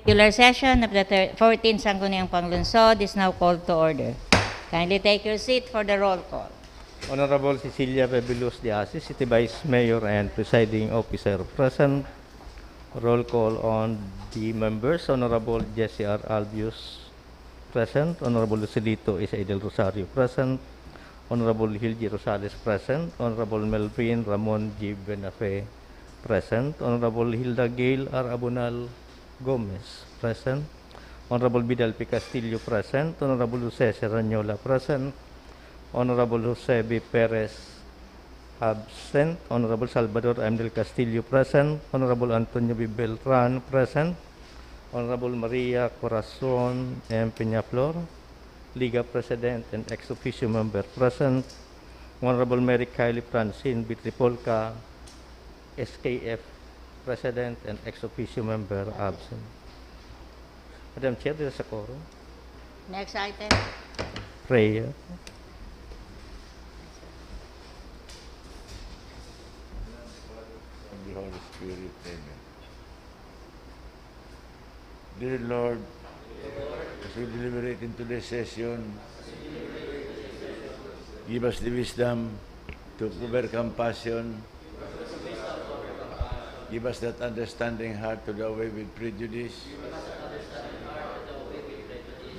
Regular session of the 14th Sangguniang Panlungsod is now called to order. Kindly take your seat for the roll call. Honorable Cecilia Rebelus de Asis, City Vice Mayor and Presiding Officer present. Roll call on the members. Honorable Jesse R. Albius present. Honorable Lucelito Isa del Rosario present. Honorable Hilji Rosales present. Honorable Melvin Ramon G. Benafe present. Honorable Hilda Gail R. Abunal Gomez present. Honorable Vidal P. Castillo present. Honorable Jose Serranyola present. Honorable Jose B. Perez absent. Honorable Salvador M. del Castillo present. Honorable Antonio B. Beltran present. Honorable Maria Corazon M. Peñaflor, Liga President and ex officio member present. Honorable Mary Kylie Francine B. Tripolca, SKF President and ex officio member absent. Madam Chair, there is a quorum. Next item. Prayer. Of the Holy Spirit, amen. Dear Lord, as we deliberate in today's session, give us the wisdom to overcome passion. Give us that understanding heart to do away with prejudice.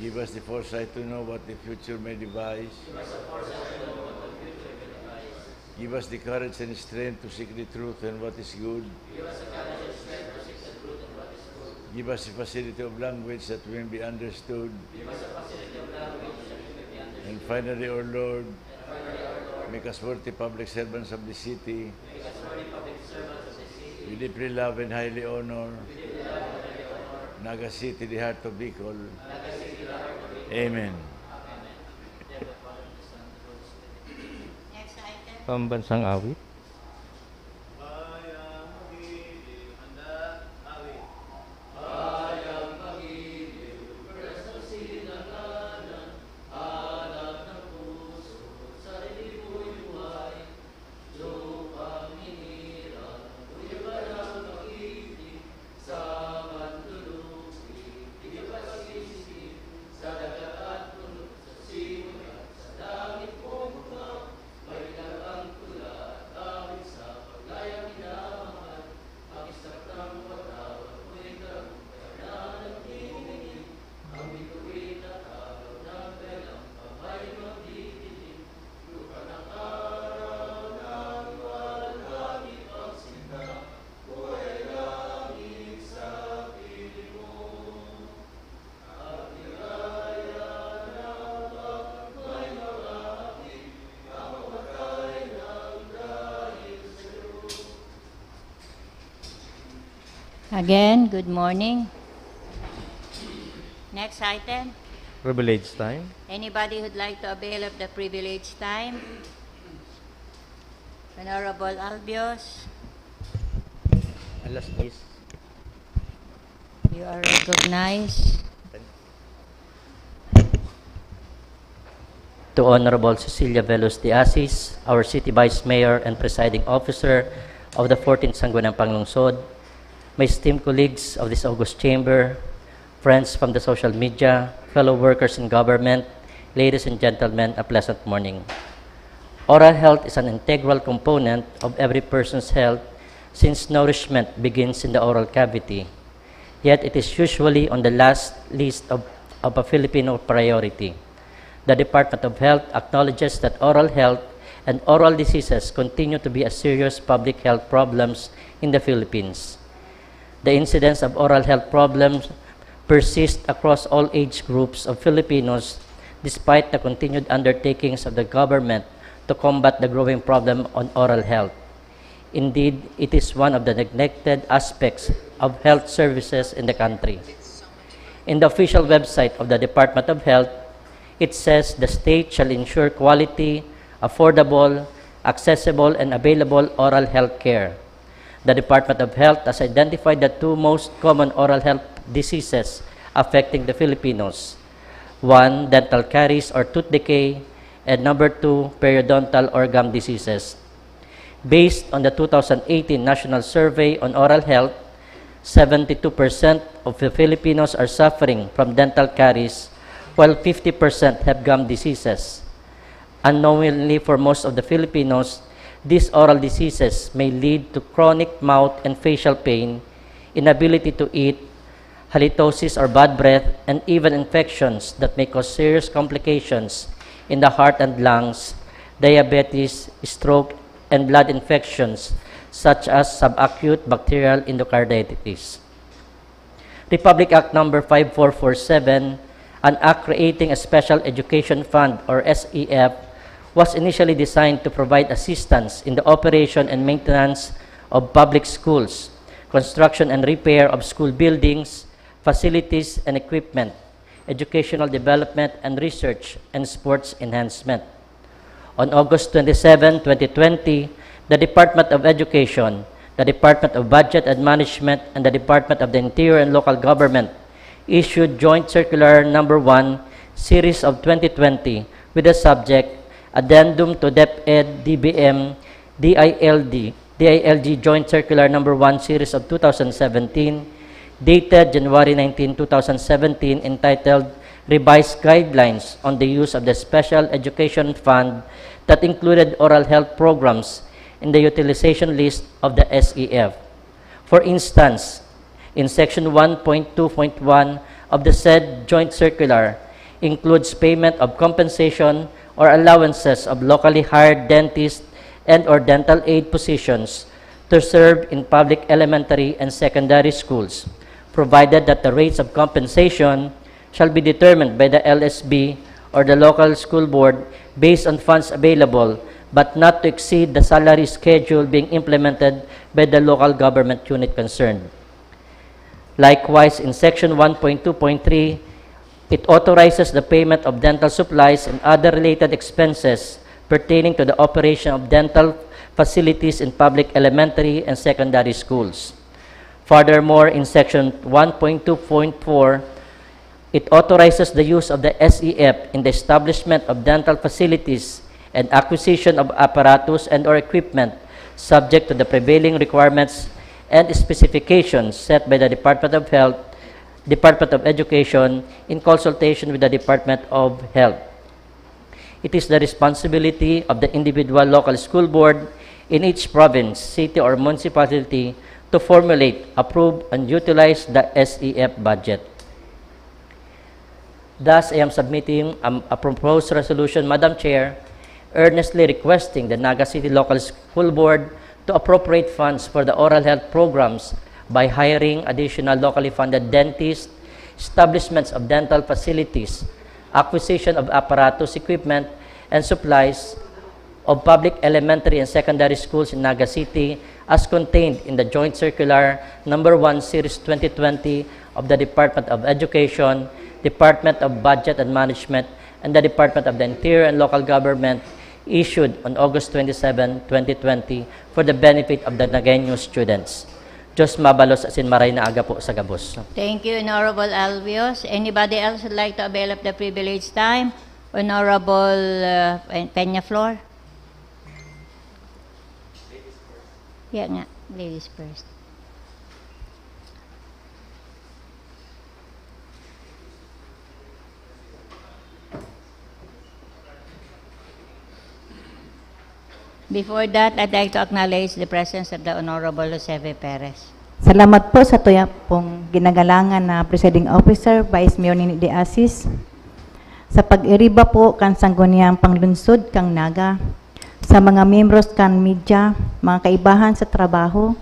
Give us the foresight to know what the future may devise. Give us the courage and strength to seek the truth and what is good. Give us the facility of language that will be understood. And finally, O Lord, make us worthy public servants of the city. We deeply love and highly honor Naga City, the heart of Bicol. Amen. Next item. Pambansang awit. Again, good morning. Next item. Privilege time. Anybody who'd like to avail of the privilege time? Honorable Albios, Alas 10. you are recognized. To Honorable Cecilia Velos de Asis, our City Vice Mayor and Presiding Officer of the 14th Sangguniang Panlungsod, my esteemed colleagues of this august chamber, friends from the social media, fellow workers in government, ladies and gentlemen, a pleasant morning. Oral health is an integral component of every person's health since nourishment begins in the oral cavity. Yet it is usually on the last list of a Filipino priority. The Department of Health acknowledges that oral health and oral diseases continue to be a serious public health problems in the Philippines. The incidence of oral health problems persists across all age groups of Filipinos despite the continued undertakings of the government to combat the growing problem on oral health. Indeed, it is one of the neglected aspects of health services in the country. In the official website of the Department of Health, it says the state shall ensure quality, affordable, accessible, and available oral health care. The Department of Health has identified the two most common oral health diseases affecting the Filipinos. One, dental caries or tooth decay, and number two, periodontal or gum diseases. Based on the 2018 National Survey on Oral Health, 72% of the Filipinos are suffering from dental caries, while 50% have gum diseases. Unknowingly, for most of the Filipinos, these oral diseases may lead to chronic mouth and facial pain, inability to eat, halitosis or bad breath, and even infections that may cause serious complications in the heart and lungs, diabetes, stroke, and blood infections such as subacute bacterial endocarditis. Republic Act Number 5447, an act creating a Special Education Fund or SEF, was initially designed to provide assistance in the operation and maintenance of public schools, construction and repair of school buildings, facilities and equipment, educational development and research, and sports enhancement. On August 27, 2020, the Department of Education, the Department of Budget and Management, and the Department of the Interior and Local Government issued Joint Circular Number 1, Series of 2020, with the subject, Addendum to DepEd DBM DILG Joint Circular Number 1, Series of 2017, dated January 19, 2017, entitled Revised Guidelines on the Use of the Special Education Fund that included oral health programs in the utilization list of the SEF. For instance, in Section 1.2.1 of the said joint circular includes payment of compensation or allowances of locally hired dentists and or dental aid positions to serve in public elementary and secondary schools, provided that the rates of compensation shall be determined by the LSB or the local school board based on funds available, but not to exceed the salary schedule being implemented by the local government unit concerned. Likewise, in Section 1.2.3, it authorizes the payment of dental supplies and other related expenses pertaining to the operation of dental facilities in public elementary and secondary schools. Furthermore, in Section 1.2.4, it authorizes the use of the SEF in the establishment of dental facilities and acquisition of apparatus and or equipment subject to the prevailing requirements and specifications set by the Department of Health, Department of Education, in consultation with the Department of Health. It is the responsibility of the individual local school board in each province, city, or municipality to formulate, approve, and utilize the SEF budget. Thus, I am submitting a proposed resolution, Madam Chair, earnestly requesting the Naga City Local School Board to appropriate funds for the oral health programs by hiring additional locally funded dentists, establishments of dental facilities, acquisition of apparatus, equipment, and supplies of public elementary and secondary schools in Naga City as contained in the Joint Circular Number 1, Series 2020 of the Department of Education, Department of Budget and Management, and the Department of the Interior and Local Government issued on August 27, 2020 for the benefit of the Nagaño students. Diyos mabalos asin maray na aga po sa gabos. Thank you, Honorable Albios. Anybody else would like to avail of the privileged time? Honorable Peñaflor? Yeah nga, ladies first. Before that, I'd like to acknowledge the presence of the Honorable Joseve Perez. Salamat po sa tuya pong ginagalangan na Presiding Officer, Vice Mayor Nini De Asis, sa pag-iriba po kan Sangguniang Panlungsod kang Naga, sa mga membros kan media, mga kaibahan sa trabaho,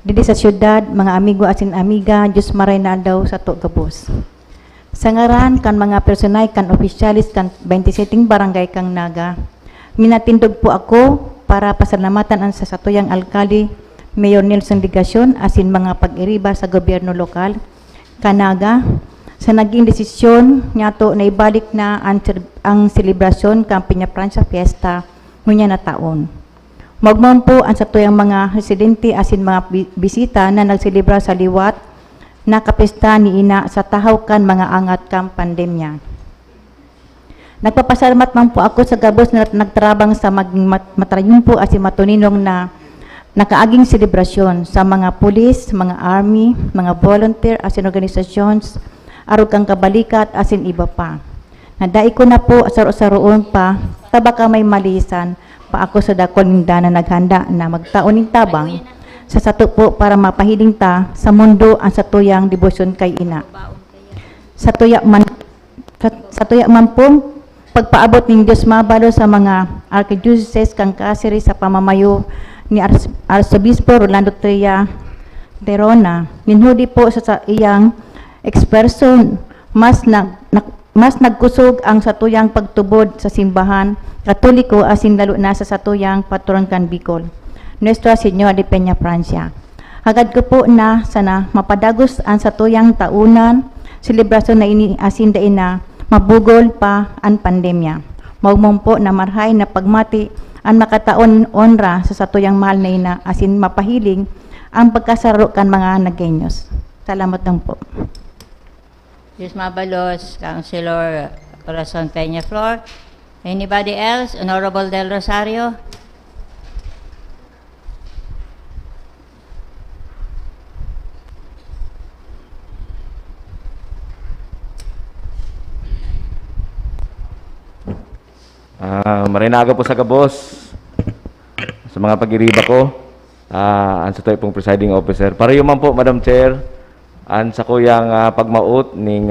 dili sa syudad, mga amigo asin amiga, Diyos maray na daw sa to gabos. Sa ngaran kan mga personay kan opisyalis kan 27 barangay kang Naga, minatindog po ako para pasalamatan ang sa satuyang alkali, Mayor Nelson Ligasyon, asin mga pag-iriba sa gobyerno lokal, Kanaga, sa naging desisyon niya to na ibalik na ang selebrasyon kang Piña Francia Fiesta ngunya na taon. Magmam po ang satuyang mga residente asin mga bisita na nagselebra sa liwat na kapista ni ina sa tahaw kan mga angat kang pandemya. Nagpapasalamat man po ako sa gabos na nagtrabang sa maging matrayong po asin matuninong na nakaaging selebrasyon sa mga pulis, mga army, mga volunteer asin organizations, arog kang kabalikat asin iba pa. Nadai ko na po asaro-saroon pa, tabaka may malisan pa ako sa dakol ninda na naghanda na magtaon ning tabang sa sato po para mapahiling ta sa mundo ang satuyang debosyon kay ina. Sa tuya man po, pagpaabot ng Diyos mabalo sa mga archdiocese kang kasiri sa pamamayo ni Arsobispo Rolando Tria Terona, ninhudi po sa iyang eksperson, mas nagkusog ang satuyang pagtubod sa simbahan Katoliko asin lalo na sa satuyang patron kan Bicol, Nuestra Señora de Peña, Francia. Hagad ko po na sana mapadagos ang satuyang taunan, selebrasyon na ini asin dain na mabugol pa ang pandemya. Maugmong po na marhay na pagmati ang makataon onra sa satuyang mahal na ina asin mapahiling ang pagkasaro kan mga Nagueños. Salamat lang po. Yes, Mabalos, Councilor Corazon Peña Flor. Anybody else? Honorable Del Rosario. Marinaga po sa gabos sa mga pag-iriba ko, ang sa to'y pong presiding officer. Pareho man po, Madam Chair, ang sa kuyang pagmaut ning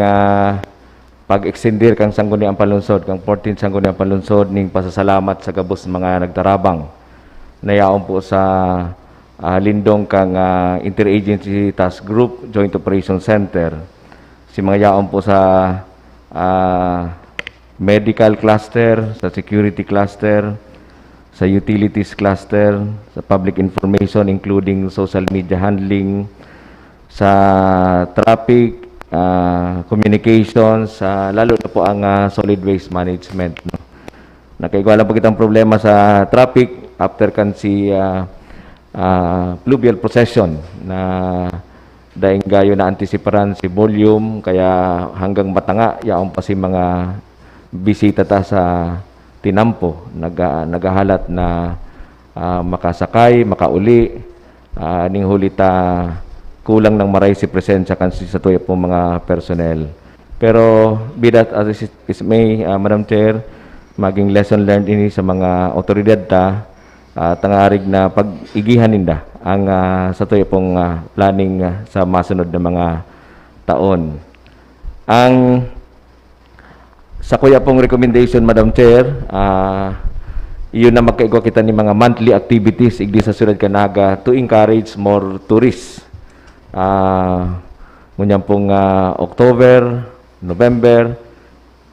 pag-extendir kang Sangguniang Panlungsod, kang 14th Sangguniang Panlungsod ning pasasalamat sa gabos mga nagtarabang. Nayaon po sa lindong kang Interagency Task Group, Joint Operation Center. Si mga yaon po sa medical cluster, sa security cluster, sa utilities cluster, sa public information including social media handling, sa traffic, communications, lalo na po ang solid waste management. No? Nakaigwala po kitang problema sa traffic after kan si pluvial procession na daing gayo na antisiparan si volume, kaya hanggang matanga yaong pa si mga bisita ta sa tinampo, nagahalat na makasakay, makauli, ning hulita kulang ng maray si presensya kan sa tuya po mga personnel. Pero bidat as is may, Madam Chair, maging lesson learned ini sa mga otoridad ta, tangarig na pag-igihan ninda ang sa tuya pong planning sa masunod na mga taon. Ang sa kuya pong recommendation, Madam Chair, iyon na magkaigwa kita ni mga monthly activities igdi sa Ciudad Naga to encourage more tourists. Ngunyan pong October, November,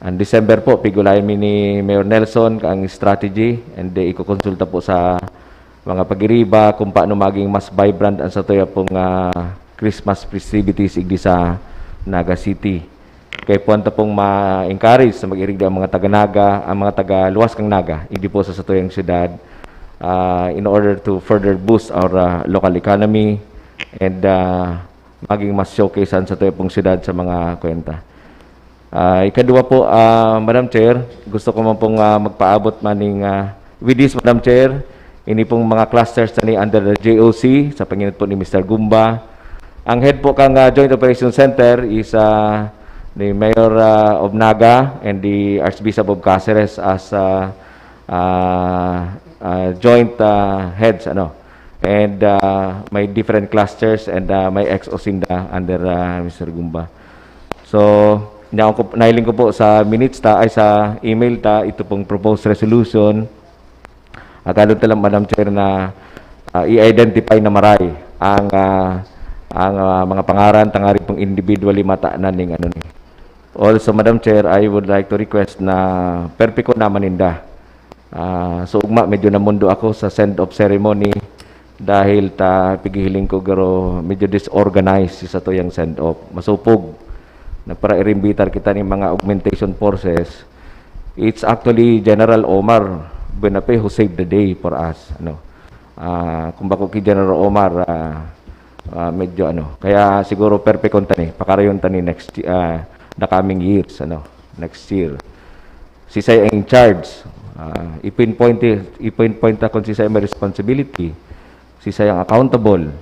and December po, pigulayan mi ni Mayor Nelson ang strategy, and ikukonsulta po sa mga pag-iriba kung paano maging mas vibrant ang sa tuya pong Christmas festivities igdi sa Naga City. Kaya po anta pong ma-encourage sa mag-irigda ang mga taga-Naga, ang mga taga-luwas kang Naga, igdi po sa tuyang syudad, in order to further boost our local economy, and maging mas showcasean sa tuyang pong syudad sa mga kwenta. Ikadua po, Madam Chair, gusto ko man pong magpaabot maning with this, Madam Chair, ini pong mga clusters na ni under the JOC sa panginat po ni Mr. Gumba. Ang head po kang Joint Operation Center is the Mayor of Naga and the Archbishop of Cáceres as joint heads, and may different clusters, and may ex-osinda under Mr. Gumba. So, nailing ko po sa minutes ta, ay sa email ta, ito pong proposed resolution. Akala talang, Madam Chair, na i-identify na maray ang mga pangaran, tangari pong individually mataanan ng ano ni. Also, Madam Chair, I would like to request na perpiko naman ninda. So, ugma, medyo namundo ako sa send-off ceremony dahil pigihiling ko garo medyo disorganized sa to yung send-off. Masupog. Nagpara-irimbitar kita ng mga augmentation forces. It's actually General Omar Buenape who saved the day for us. Kung bako ki General Omar, medyo Kaya siguro perfect tani. Pakarayon tani next the coming years, next year. Si say in charge. Ipinpoint kung si say may responsibility si sayang accountable,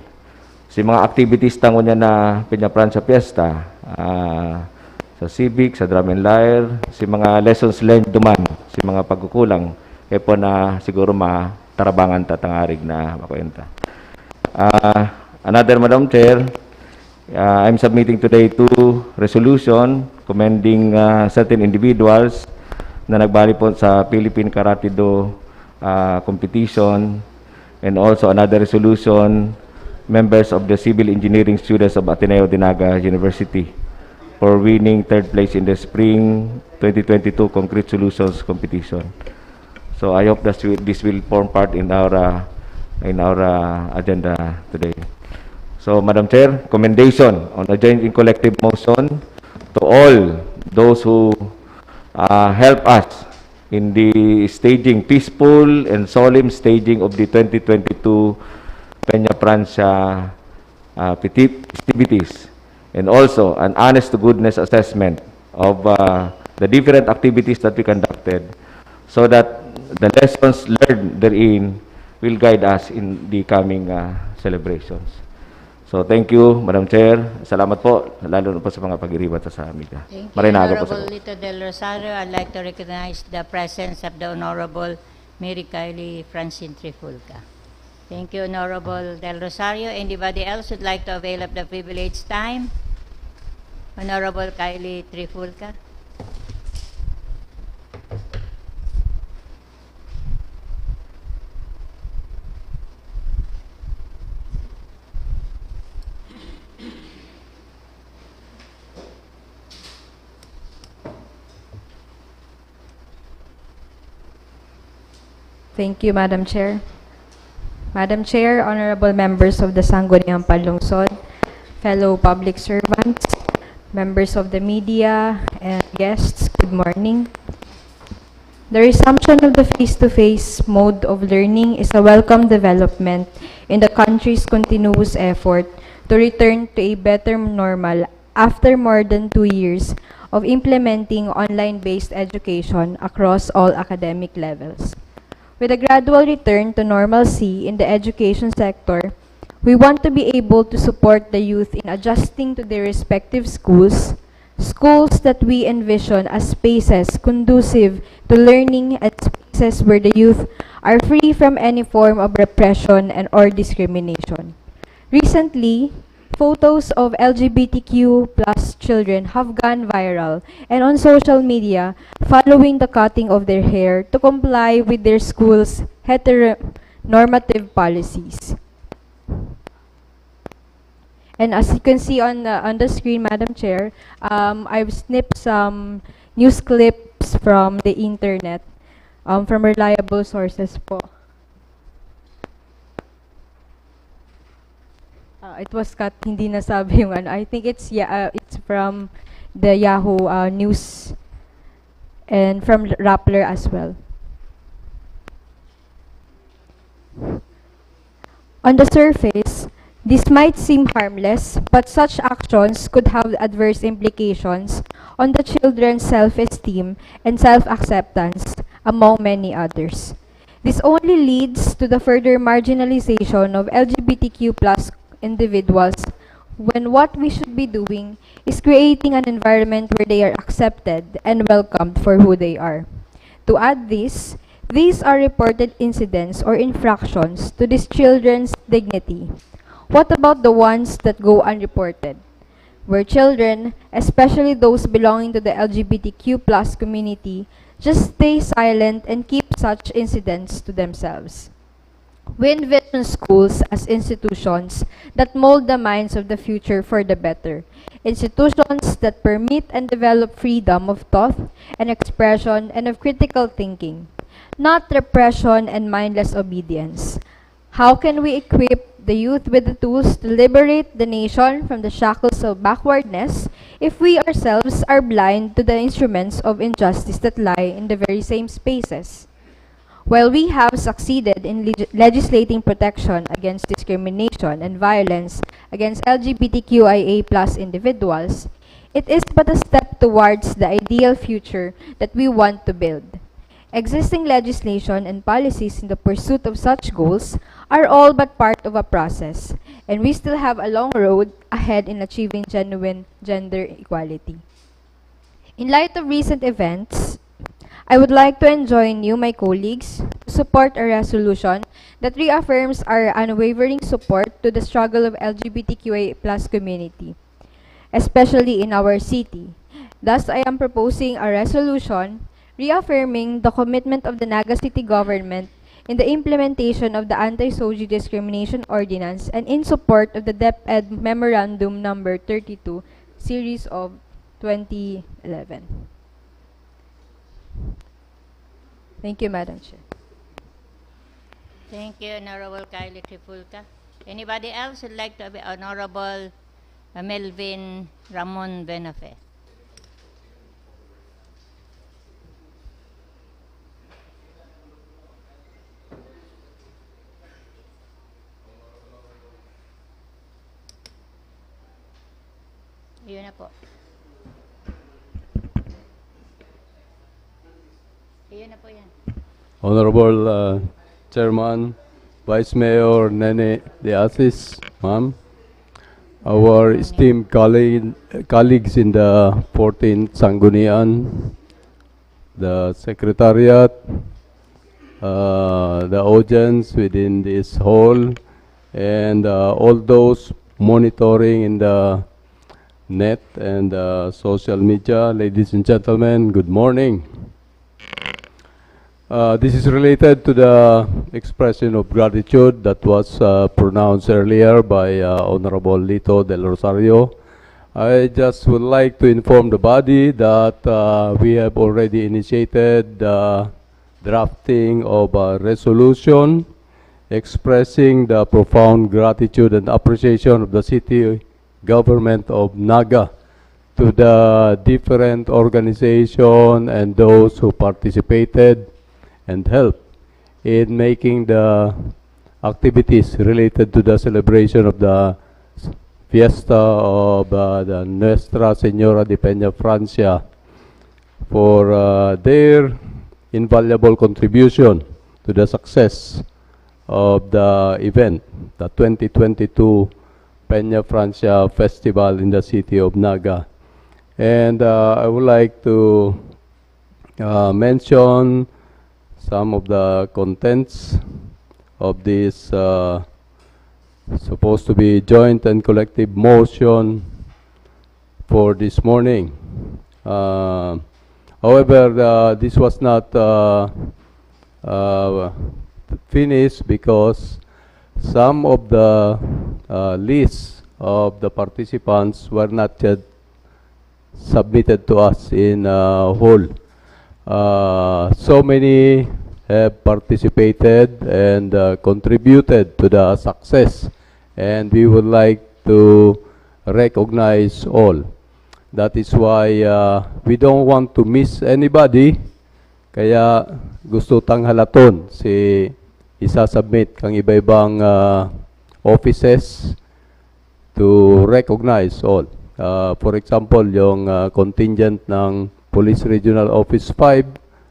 si mga activities tango niya na pinaplan sa piyesta, sa civic, sa drum and lyre, si mga lessons learned duman, si mga pagkukulang, po na siguro matarabangan tatangarig na makwenta. Another, Madam Chair, I'm submitting today two resolution commending certain individuals na nagbali po sa Philippine Karate Do competition, and also another resolution, members of the Civil Engineering students of Ateneo de Naga University for winning third place in the Spring 2022 Concrete Solutions competition. So I hope that this will form part in our agenda today. So, Madam Chair, commendation on a joint and collective motion to all those who help us in the staging, peaceful and solemn staging of the 2022 Peña Francia festivities, and also an honest-to-goodness assessment of the different activities that we conducted, so that the lessons learned therein will guide us in the coming celebrations. So, thank you, Madam Chair. Salamat po, lalo na po sa mga pag-iribat sa amin. Thank you, Marinago po sa Honorable Lito Del Rosario. I'd like to recognize the presence of the Honorable Mary Kylie Francine Trifulca. Thank you, Honorable Del Rosario. Anybody else would like to avail of the privileged time? Honorable Kylie Trifulca. Thank you, Madam Chair. Madam Chair, honorable members of the Sangguniang Panlungsod, fellow public servants, members of the media, and guests, good morning. The resumption of the face-to-face mode of learning is a welcome development in the country's continuous effort to return to a better normal after more than 2 years of implementing online-based education across all academic levels. With a gradual return to normalcy in the education sector, we want to be able to support the youth in adjusting to their respective schools, schools that we envision as spaces conducive to learning and spaces where the youth are free from any form of repression and or discrimination. Recently, photos of LGBTQ plus children have gone viral and on social media following the cutting of their hair to comply with their school's heteronormative policies. And as you can see on the screen, Madam Chair, I've snipped some news clips from the internet from reliable sources po. It was cut, hindi nasabi yung ano. I think it's from the Yahoo News and from Rappler as well. On the surface, this might seem harmless, but such actions could have adverse implications on the children's self-esteem and self-acceptance, among many others. This only leads to the further marginalization of LGBTQ plus individuals, when what we should be doing is creating an environment where they are accepted and welcomed for who they are. To add this, these are reported incidents or infractions to these children's dignity. What about the ones that go unreported, where children, especially those belonging to the LGBTQ plus community, just stay silent and keep such incidents to themselves? We envision schools as institutions that mold the minds of the future for the better. Institutions that permit and develop freedom of thought and expression and of critical thinking, not repression and mindless obedience. How can we equip the youth with the tools to liberate the nation from the shackles of backwardness if we ourselves are blind to the instruments of injustice that lie in the very same spaces? While we have succeeded in legislating protection against discrimination and violence against LGBTQIA+ individuals, it is but a step towards the ideal future that we want to build. Existing legislation and policies in the pursuit of such goals are all but part of a process, and we still have a long road ahead in achieving genuine gender equality. In light of recent events, I would like to enjoin you, my colleagues, to support a resolution that reaffirms our unwavering support to the struggle of LGBTQA+ community, especially in our city. Thus, I am proposing a resolution reaffirming the commitment of the Naga City Government in the implementation of the Anti-SOGI Discrimination Ordinance and in support of the DepEd Memorandum Number 32, Series of 2011. Thank you, Madam Chair. Thank you, Honorable Kylie Trifulca. Anybody else would like to be Honorable Melvin Ramon Benafe? Yun na po. Yun na po yan. Honorable Chairman, Vice Mayor Nene De Asis, ma'am, our esteemed colleagues in the 14th Sangguniang, the Secretariat, the audience within this hall, and all those monitoring in the net and social media. Ladies and gentlemen, good morning. This is related to the expression of gratitude that was pronounced earlier by Honorable Lito del Rosario. I just would like to inform the body that we have already initiated the drafting of a resolution expressing the profound gratitude and appreciation of the City Government of Naga to the different organizations and those who participated and helped in making the activities related to the celebration of the Fiesta of the Nuestra Señora de Peña Francia for their invaluable contribution to the success of the event, the 2022 Peña Francia Festival in the city of Naga. And I would like to mention some of the contents of this supposed to be joint and collective motion for this morning. However, this was not finished because some of the lists of the participants were not yet submitted to us in whole. So many have participated and contributed to the success, and we would like to recognize all. That is why we don't want to miss anybody, kaya gusto tang halaton si isasubmit kang iba-ibang offices to recognize all. For example, yung contingent ng Police Regional Office 5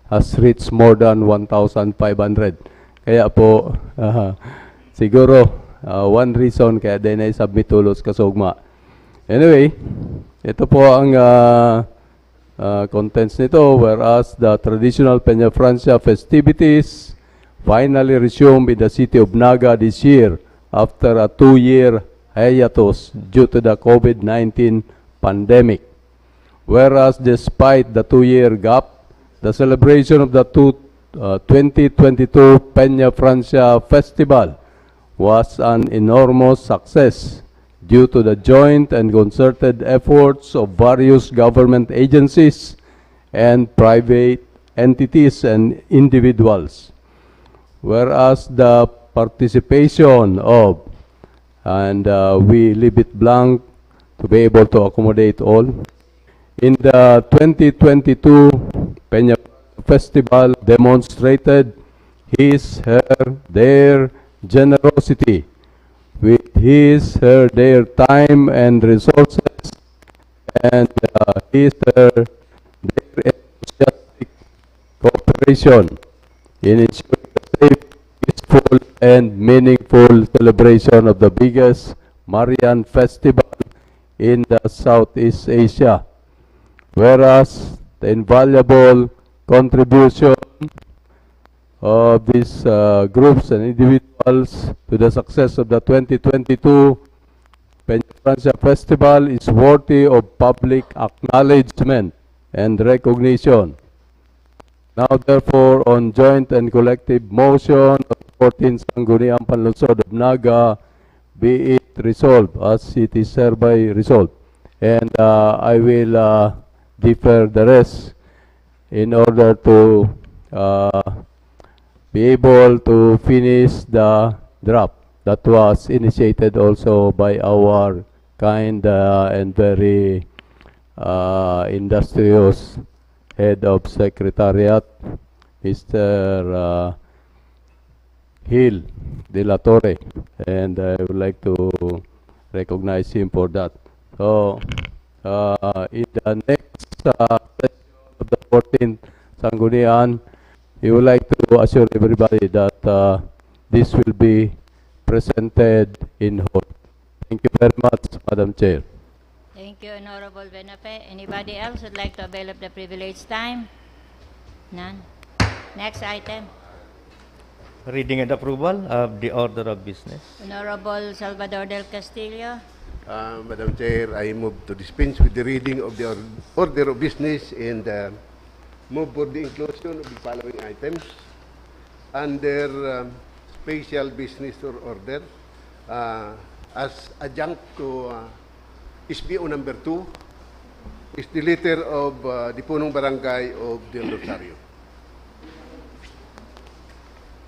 has reached more than 1,500. Kaya po, siguro, one reason kaya din ay submit tulos kasugma. Anyway, ito po ang contents nito, whereas the traditional Peña Francia festivities finally resumed in the city of Naga this year after a 2-year hiatus due to the COVID-19 pandemic. Whereas despite the 2-year gap, the celebration of the 2022 Peña Francia Festival was an enormous success due to the joint and concerted efforts of various government agencies and private entities and individuals. Whereas the participation of, and we leave it blank to be able to accommodate all, in the 2022 Peña Festival demonstrated their generosity with their time and resources, and their enthusiastic cooperation cooperation in ensuring the safe, peaceful, and meaningful celebration of the biggest Marian festival in the Southeast Asia. Whereas the invaluable contribution of these groups and individuals to the success of the 2022 Peña Francia Festival is worthy of public acknowledgement and recognition. Now therefore, on joint and collective motion of 14th Sangguniang Panlungsod of Naga, be it resolved as it is hereby resolved. And I will defer the rest in order to be able to finish the draft that was initiated also by our kind and very industrious head of secretariat, Mr. Hill de la Torre, and I would like to recognize him for that. So, in the next session of the 14th Sangguniang, we would like to assure everybody that this will be presented in whole. Thank you very much, Madam Chair. Thank you, Honorable Benafe. Anybody else would like to avail of the privileged time? None. Next item. Reading and approval of the order of business. Honorable Salvador del Castillo. Madam Chair, I move to dispense with the reading of the order of business and move for the inclusion of the following items under special business or order as adjunct to SBO number 2 is the letter of the Punong Barangay of Del Rosario.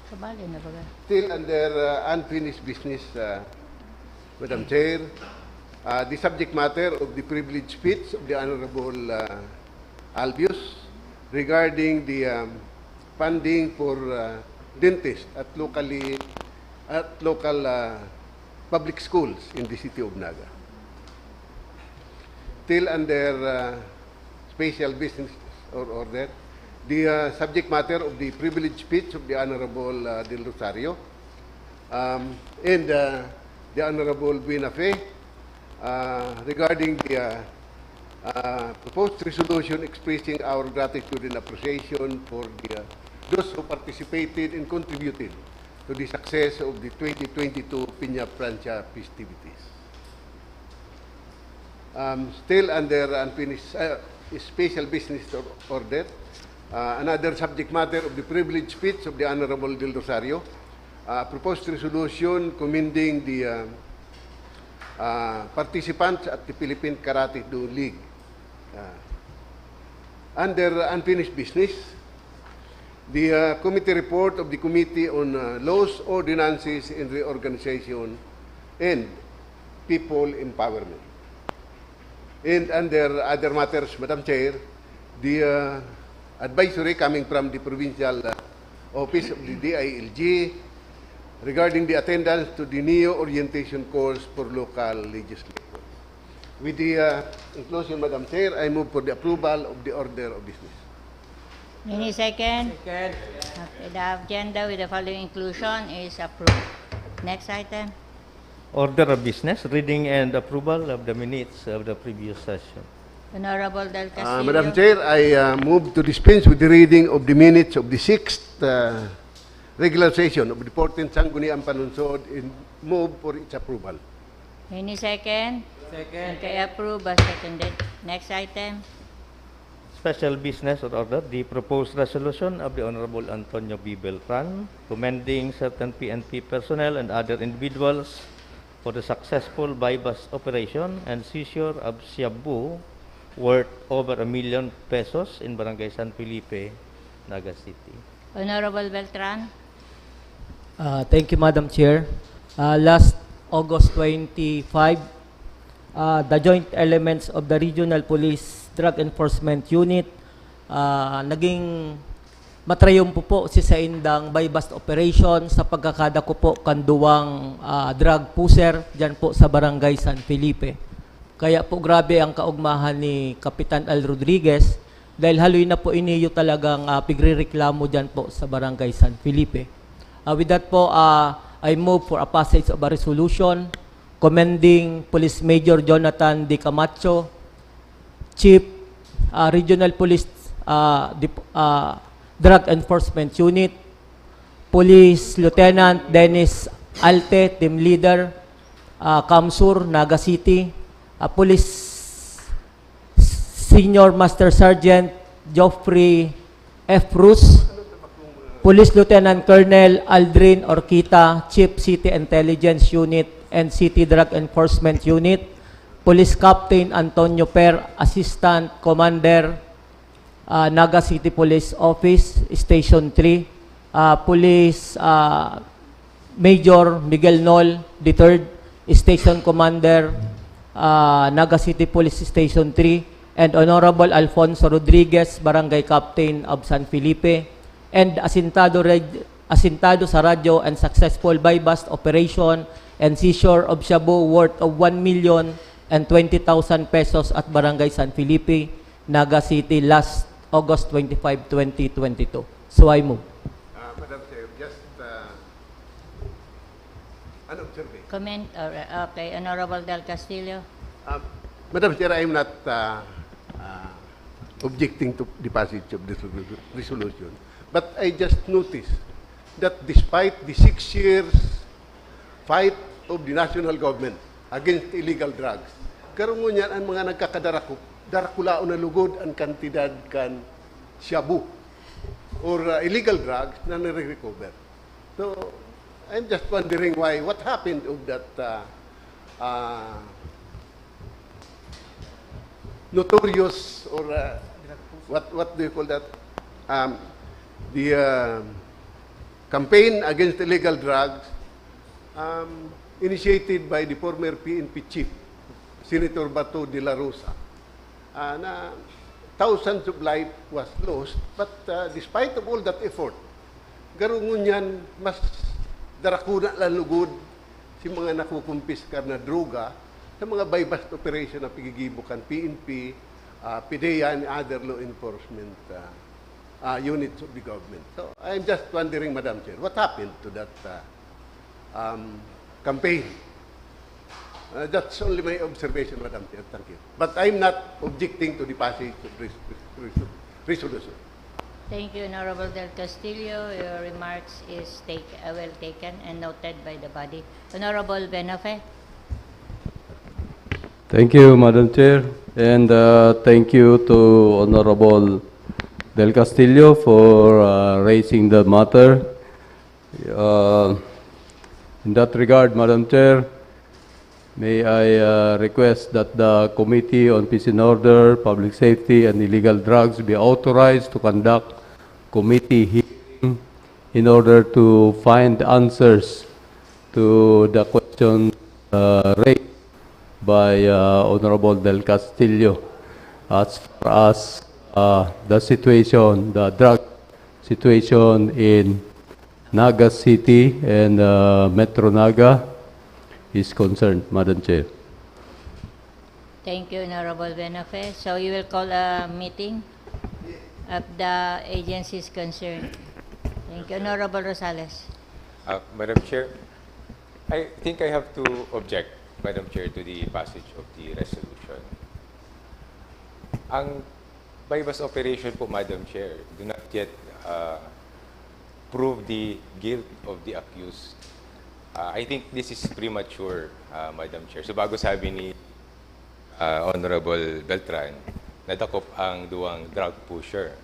Kabali na ba? Still under unfinished business, Madam Chair, the subject matter of the privileged speech of the Honorable Albius regarding the funding for dentists at local public schools in the city of Naga. Still under special business or order, the subject matter of the privileged speech of the Honorable Del Rosario and the Honorable Benafe regarding the proposed resolution expressing our gratitude and appreciation for those who participated and contributed to the success of the 2022 Peña Francia festivities. Still under unfinished special business order, another subject matter of the privileged speech of the Honorable Del Rosario, proposed resolution commending the participants at the Philippine Karate Do League. Under unfinished business, the committee report of the Committee on Laws, Ordinances, and Reorganization and People Empowerment. And under other matters, Madam Chair, the advisory coming from the Provincial Office of the DILG regarding the attendance to the NEO orientation course for local legislators. With the inclusion, Madam Chair, I move for the approval of the order of business. Any second? Second. Okay, the agenda with the following inclusion is approved. Next item. Order of business, reading and approval of the minutes of the previous session. Honorable Del Castillo. Madam Chair, I move to dispense with the reading of the minutes of the 6th regular session of the 14th Sangguniang Panlungsod and move for its approval. Any second? Second. Okay, approved as seconded. Next item. Special business or order, the proposed resolution of the Honorable Antonio B. Beltran commending certain PNP personnel and other individuals for the successful buy-bust operation and seizure of shabu worth over ₱1 million in Barangay San Felipe, Naga City. Honorable Beltran. Thank you, Madam Chair. Last August 25, the joint elements of the Regional Police Drug Enforcement Unit naging matrayumpo po si sa indang buy-bust operation sa pagkakadako po kanduwang drug pusher dyan po sa Barangay San Felipe. Kaya po grabe ang kaugmahan ni Kapitan Al Rodriguez dahil haloy na po iniyo talagang pigrereklamo dyan po sa Barangay San Felipe. With that po, I move for a passage of a resolution commending Police Major Jonathan D. Camacho, Chief Regional Police Drug Enforcement Unit, Police Lieutenant Dennis Alte, Team Leader, Kamsur, Naga City, Police Senior Master Sergeant Geoffrey F. Bruce, Police Lieutenant Colonel Aldrin Orquita, Chief City Intelligence Unit and City Drug Enforcement Unit, Police Captain Antonio Per, Assistant Commander, Naga City Police Office, Station 3, Police Major Miguel Nol, III, Station Commander, Naga City Police Station 3, and Honorable Alfonso Rodriguez, Barangay Captain of San Felipe, and asintado sa radyo and successful buy-bust operation and seizure of shabu worth of 1,020,000 pesos at Barangay San Felipe, Naga City, last August 25, 2022. So I move. Madam Chair, just an observation. Comment, or, okay, Honorable Del Castillo. Madam Chair, I am not objecting to the passage of this resolution, but I just noticed that despite the 6 years fight of the national government against illegal drugs, karon mo niyan ang mga nagkakadarakulaon na lugod ang kantidad kan shabu or illegal drugs na nare-recover. So, I'm just wondering what happened of that notorious or what do you call that? The campaign against illegal drugs initiated by the former PNP chief, Senator Bato de la Rosa. Na thousands of lives was lost, but despite of all that effort, garungon yan, mas darakuna lang lugod si mga nakukumpiskar na droga sa mga buy-bust operation na pigigibukan PNP, PDEA, and other law enforcement units of the government. So I'm just wondering, Madam Chair, what happened to that campaign? That's only my observation, Madam Chair. Thank you. But I'm not objecting to the passage of resolution. Thank you, Honorable Del Castillo. Your remarks is well taken and noted by the body. Honorable Benafe. Thank you, Madam Chair, and thank you to Honorable Del Castillo for raising the matter. In that regard, Madam Chair, may I request that the Committee on Peace and Order, Public Safety, and Illegal Drugs be authorized to conduct committee hearing in order to find answers to the question raised by Honorable Del Castillo as far as the situation, the drug situation in Naga City and Metro Naga is concerned, Madam Chair. Thank you, Honorable Benafe. So you will call a meeting of the agencies concerned. Thank you, Honorable Rosales. Madam Chair, I think I have to object, Madam Chair, to the passage of the resolution. Ang buy-bust operation po, Madam Chair, do not yet prove the guilt of the accused. I think this is premature, Madam Chair. So bago sabi ni Honorable Beltran, nadakop ang duwang drug pusher.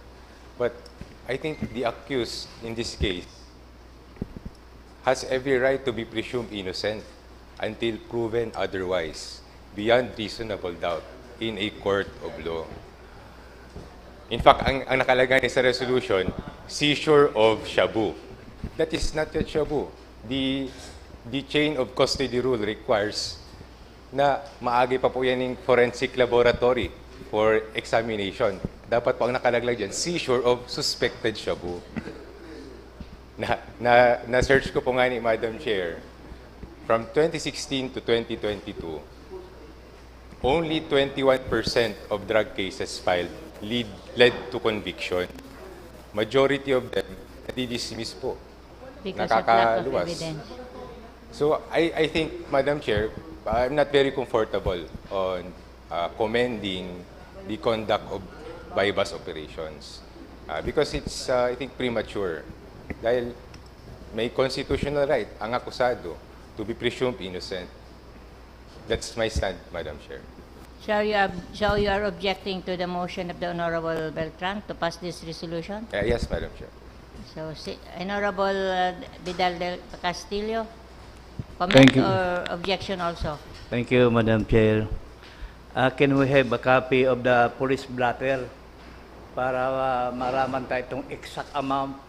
But I think the accused in this case has every right to be presumed innocent until proven otherwise, beyond reasonable doubt, in a court of law. In fact, ang nakalagay sa resolution, seizure of shabu. That is not yet shabu. The chain of custody rule requires na maagi pa po yan ng forensic laboratory for examination. Dapat po ang nakalagay dyan, seizure of suspected shabu. Na-search ko po nga ni Madam Chair, from 2016 to 2022, only 21% of drug cases filed led to conviction. Majority of them, nadi-dismiss po. Because of lack of Nakakaluwas. evidence. So I think, Madam Chair, I'm not very comfortable on commending the conduct of bypass operations because it's, I think, premature. Dahil may constitutional right ang akusado to be presumed innocent. That's my stand, Madam Chair. So you are objecting to the motion of the Honorable Beltran to pass this resolution? Yes, Madam Chair. So, Honorable Vidal del Castillo, comment Thank you. or objection also? Thank you, Madam Chair. Can we have a copy of the police blotter para maraman tayo itong exact amount?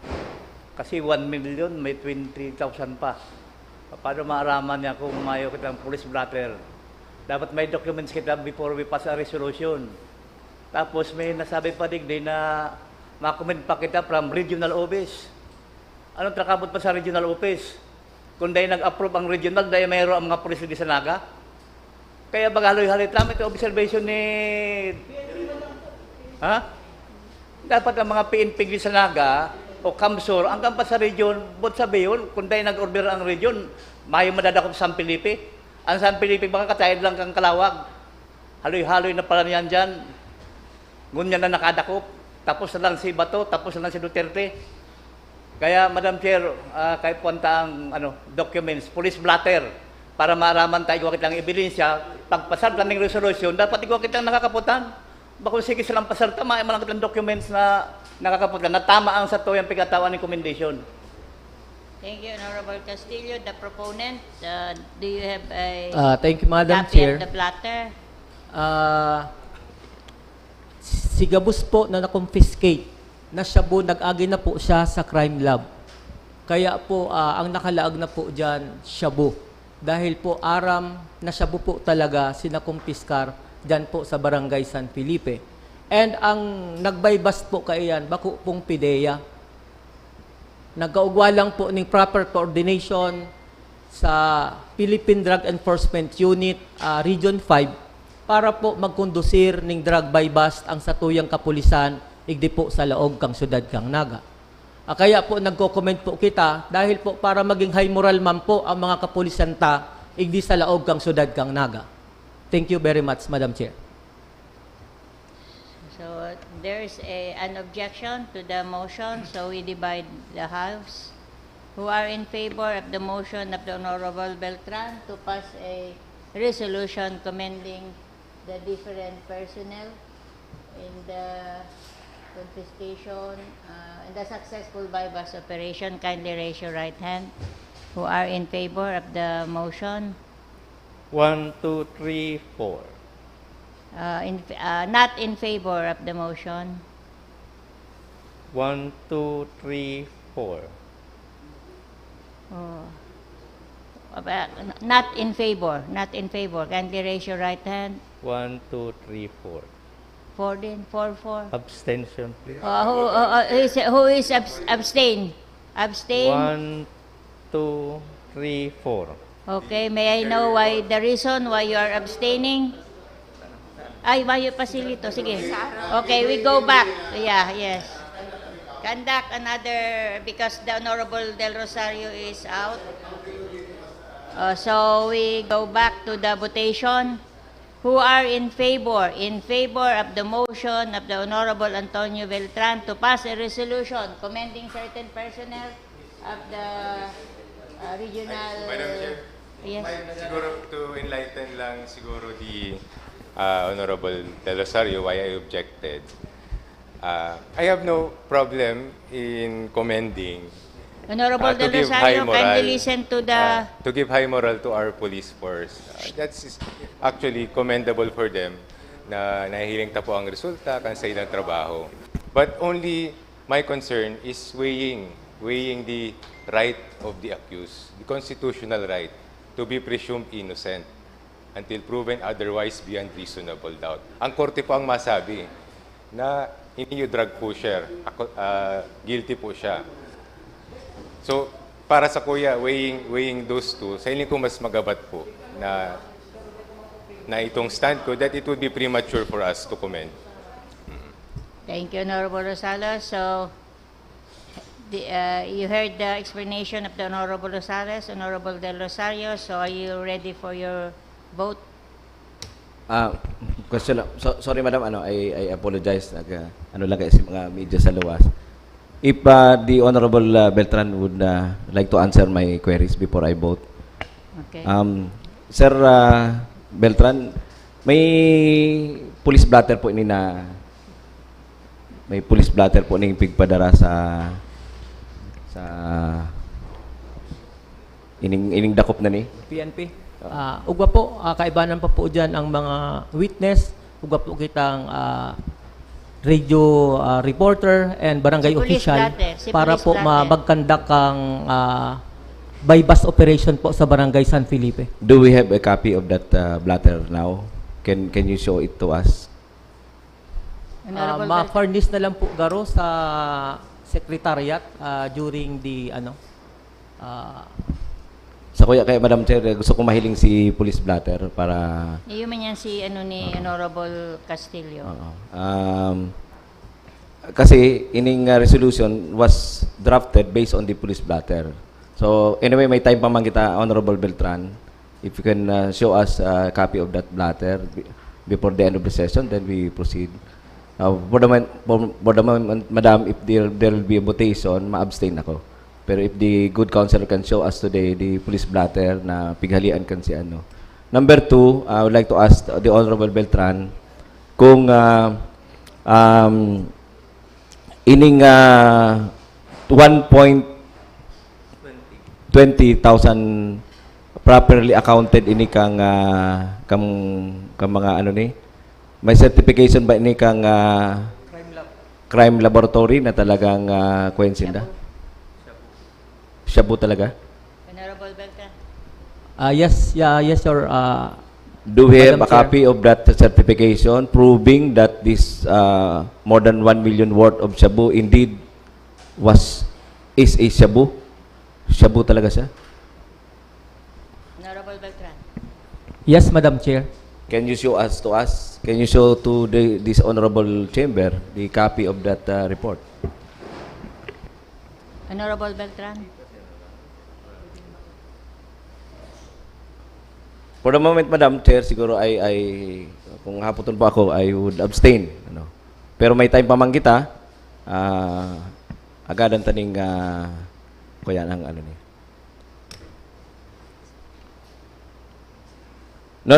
Kasi 1 million, may 20,000 pa. Paano maaraman niya kung mayo kitang police blotter? Dapat may documents kita before we pass a resolution. Tapos may nasabi pa digdi na makomment pa kita from regional office. Anong trakabot pa sa regional office? Kung dahil nag-approve ang regional, dahil mayroon ang mga police di sa Naga. Kaya bagaloy-halit namin ito observation ni... Ha? Dapat ang mga PNP di sa Naga o Kamsur, ang kampas sa region, but sabi yun, kung dahil nag-order ang region, mayo madadakop sa San Felipe. Ang San Felipe, baka katayad lang kang Kalawag. Haloy-haloy na pala niyan dyan. Ngunyan na nakadakop. Tapos na lang si Bato, tapos na lang si Duterte. Kaya, Madam Chair, kahit punta ang documents, police blatter, para maaraman tayo kung kitang ebidensya, pagpasar ka ng resolution, dapat ikaw kitang nakakaputan. Bako sige silang pasar, tama, malang kitang documents na nakakaputan, na tama ang sa to yung pagkatawan ng commendation. Thank you, Honorable Castillo. The proponent, do you have a Thank you, Madam copy Chair. of the blatter? Si Gabus po na na-confiscate, na shabu, nag-agi na po siya sa crime lab. Kaya po, ang nakalaag na po dyan, shabu. Dahil po aram na shabu po talaga sinakumpiskar dyan po sa Barangay San Felipe. And ang nagbaybas po kaiyan, bako pong PIDEA. Nagkaugwalang po ng proper coordination sa Philippine Drug Enforcement Unit, Region 5, para po magkondusir ng drug buy-bust ang satuyang kapulisan igdi po sa laog kang syudad kang Naga. Kaya po nagko-comment po kita dahil po para maging high moral man po ang mga kapulisan ta igdi sa laog kang syudad kang Naga. Thank you very much, Madam Chair. So there's an objection to the motion, so we divide the House. Who are in favor of the motion of the Honorable Beltran to pass a resolution commending the different personnel in the confiscation and the successful bypass operation, kindly raise your right hand. Who are in favor of the motion? 1, 2, 3, 4. Not in favor of the motion. 1, 2, 3, 4. Not in favor. Not in favor. Kindly raise your right hand. 1, 2, 3, 4. 4 din. 4, 4. Abstention, please. Who is abstain? Abstain. 1, 2, 3, 4. Okay, may I know why the reason why you are abstaining? Ay, Mayo Pasilito. Sige. Okay, we go back. Yeah, yes. Conduct another, because the Honorable Del Rosario is out. So we go back to the votation. Who are in favor of the motion of the Honorable Antonio Beltran to pass a resolution commending certain personnel of the regional... Madam Chair, yes. siguro to enlighten lang siguro the Honorable Del Rosario why I objected. I have no problem in commending Honorable to Del give high Rosario, moral, kindly listen to the... to give high moral to our police force. That's actually commendable for them na nahihiling ta po ang resulta kan sa ilang trabaho. But only my concern is weighing the right of the accused, the constitutional right to be presumed innocent until proven otherwise beyond reasonable doubt. Ang korte po ang masabi na hindi yung drug pusher, guilty po siya. So, para sa kuya, weighing those two, sa iling ko mas magabat po na itong stand ko that it would be premature for us to comment. Thank you, Honorable Rosales. So, you heard the explanation of the Honorable Rosales, Honorable Del Rosario. So, are you ready for your vote? Question lang. Sorry madam, I apologize. Ano lang kasi mga media sa luwas. If the Honorable Beltran would like to answer my queries before I vote. Okay. Sir Beltran, may police blatter po ini na may police blatter po ning pigpadara sa ining dakop na ni PNP. Ugwa po, kaibanan pa po dyan ang mga witness. Ugwa po kitang radio reporter and barangay Si police official blatter, si para police po blatter. magkandak ang bypass operation po sa barangay San Felipe. Do we have a copy of that blatter now? Can you show it to us? Honorable Ma-furnish na lang po garo sa secretariat during the Sa kuya kay Madam Chair, gusto ko mahiling si police blatter para Iyo man yan si ni Honorable Castillo. kasi ining resolution was drafted based on the police blatter. So anyway, may time pa man kita, Honorable Beltran. If you can show us a copy of that blatter before the end of the session, then we proceed. For the moment, Madam, if there will be a votation, ma-abstain ako. Pero if the good counsel can show us today the police blatter na pighalian kan si ano. Number 2, I would like to ask the Honorable Beltran kung ining 1,20,000 properly accounted ini kang mga ano ni, may certification ba ini kang crime laboratory na talagang kuwensinda? Shabu talaga? Honorable Beltran. Yes, sir. Do we have Madam a copy of that certification proving that this more than 1 million worth of shabu indeed is a shabu? Shabu talaga siya? Honorable Beltran. Yes, Madam Chair. Can you show us to us? Can you show to this honorable chamber the copy of that report? Honorable Beltran. For the moment, Madam Chair, siguro kung haputon pa ako, I would abstain. Ano. Pero may time pa man kita, agadan taning kuya ng ano ni. No.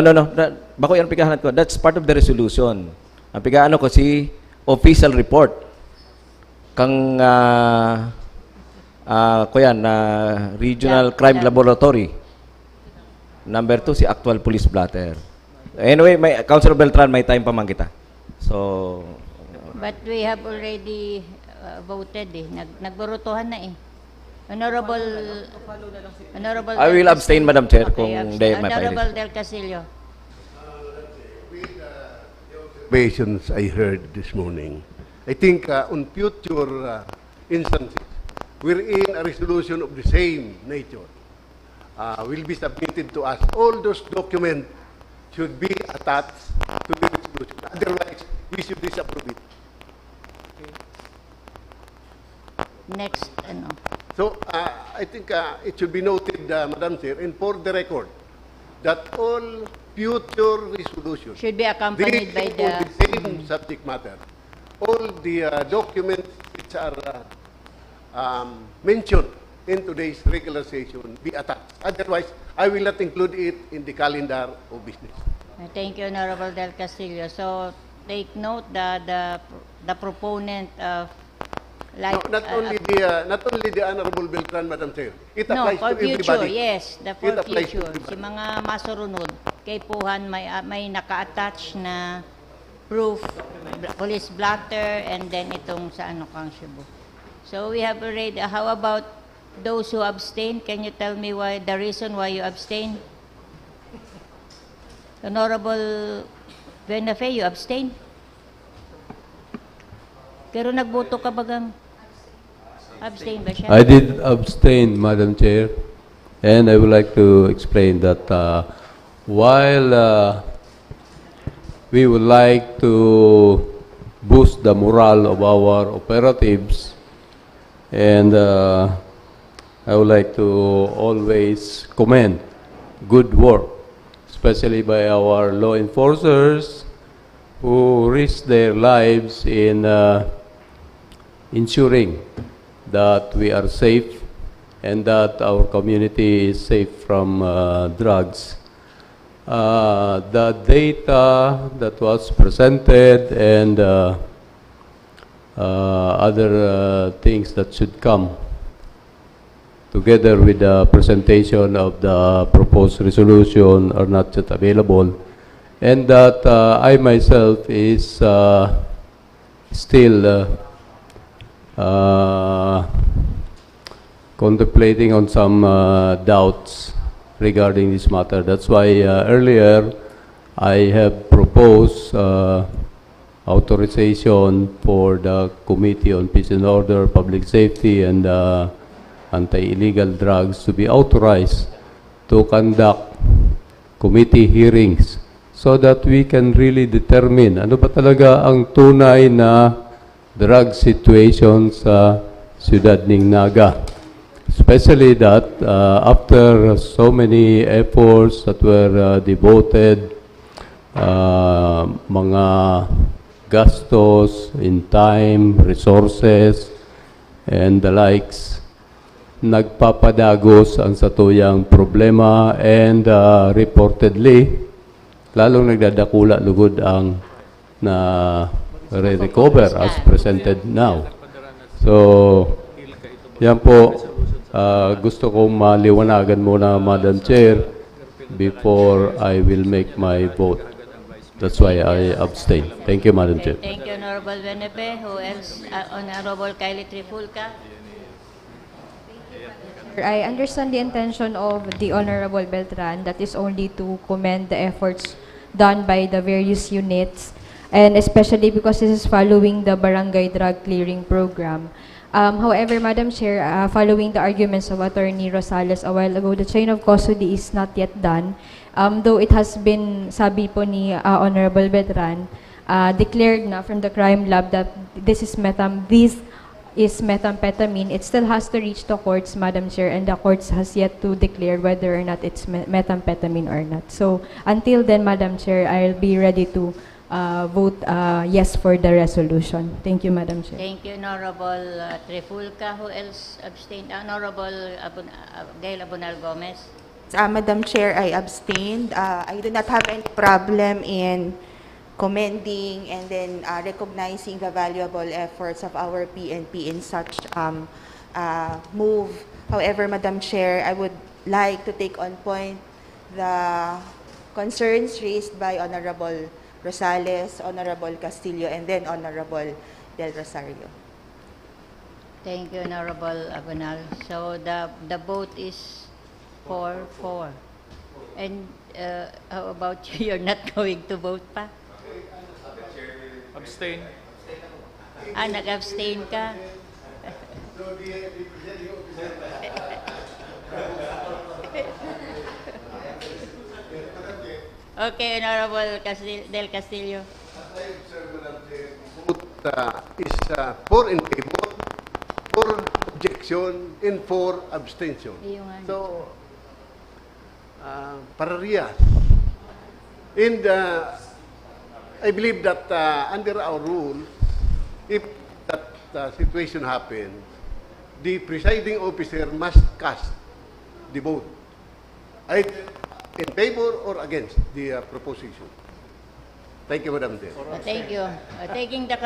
Bako yan pigahanat ko. That's part of the resolution. Ang pigaano ko si official report. Kang kuya na Regional Crime Laboratory. Number 2, si actual police blatter. Anyway, Councilor Beltran, may time pa man kita. So, But we have already voted eh. Nagborutuhan na eh. Honorable I will abstain, Madam Chair, kung abstain. may Honorable Del Castillo. Observations I heard this morning, I think on future instances, wherein a resolution of the same nature will be submitted to us. All those documents should be attached to the resolution. Otherwise, we should disapprove it. Next, ano. So, I think it should be noted, Madam Chair, and for the record, that all future resolutions Should be accompanied by dealing on the... the same subject matter, all the documents which are mentioned in today's regular session be attached. Otherwise, I will not include it in the calendar of business. Thank you, Honorable Del Castillo. So, take note that the proponent of like... No, not only the Honorable Beltran, Madam Chair. It No, applies for to future, everybody. yes. For It applies to future. Si everybody. mga masurunod, kay Puhan may naka-attach na proof, police blatter, and then itong sa ano kang Cebu. So we have already, how about those who abstain? Can you tell me the reason why you abstain? Honorable Benafe, you abstain? Pero nagboto ka bagang? Abstain ba siya? I did abstain, Madam Chair, and I would like to explain that while we would like to boost the morale of our operatives. And I would like to always commend good work, especially by our law enforcers who risk their lives in ensuring that we are safe and that our community is safe from drugs. The data that was presented and other things that should come together with the presentation of the proposed resolution are not yet available, and that I myself is still contemplating on some doubts regarding this matter. That's why earlier I have proposed authorization for the Committee on Peace and Order, Public Safety, and Anti-Illegal Drugs to be authorized to conduct committee hearings so that we can really determine ano ba talaga ang tunay na drug situation sa siyudad ng Naga. Especially that after so many efforts that were devoted, mga gastos in time, resources, and the likes, nagpapadagos ang satuyang problema, and reportedly, lalong nagdadakula lugod ang na re-recover as presented now. So, yan po, gusto kong maliwanagan muna, Madam Chair, before I will make my vote. That's why I abstain. Thank you, Madam Chair. Thank you, Honorable Benepe. Who else? Honorable Kylie Trifulca. I understand the intention of the Honorable Beltran, that is only to commend the efforts done by the various units, and especially because this is following the Barangay Drug Clearing Program. However, Madam Chair, following the arguments of Attorney Rosales a while ago, the chain of custody is not yet done. Though it has been, sabi po ni Honorable Beltran, declared na from the crime lab that this is methamphetamine, it still has to reach the courts, Madam Chair, and the courts has yet to declare whether or not it's methamphetamine or not. So until then, Madam Chair, I'll be ready to vote yes for the resolution. Thank you, Madam Chair. Thank you, Honorable Trifulca. Who else abstained? Honorable Gail Abunal Gomez. Madam Chair, I abstained. I do not have any problem in commending and then recognizing the valuable efforts of our PNP in such move. However, Madam Chair, I would like to take on point the concerns raised by Honorable Rosales, Honorable Castillo, and then Honorable Del Rosario. Thank you, Honorable Abunal. So the vote is 4-4. And how about you? You're not going to vote pa? Abstain. Nag-abstain ka? Okay, Honorable Del Castillo. Vote is 4 in favor, 4 objection, and 4 abstention. So, parehas. And I believe that under our rule, if that situation happens, the presiding officer must cast the vote, either in favor or against the proposition. Thank you, Madam Chair. Thank you. Taking the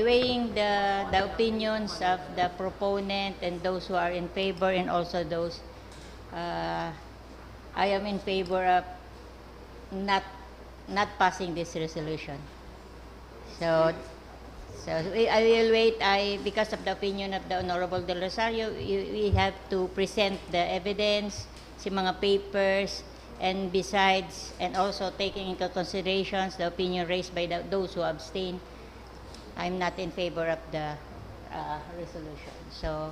weighing the opinions of the proponent and those who are in favor, and also those I am in favor of not passing this resolution. So I will wait. Because of the opinion of the Honorable Del Rosario, we have to present the evidence, si mga papers, and besides, and also taking into considerations the opinion raised by those who abstain, I'm not in favor of the resolution. So,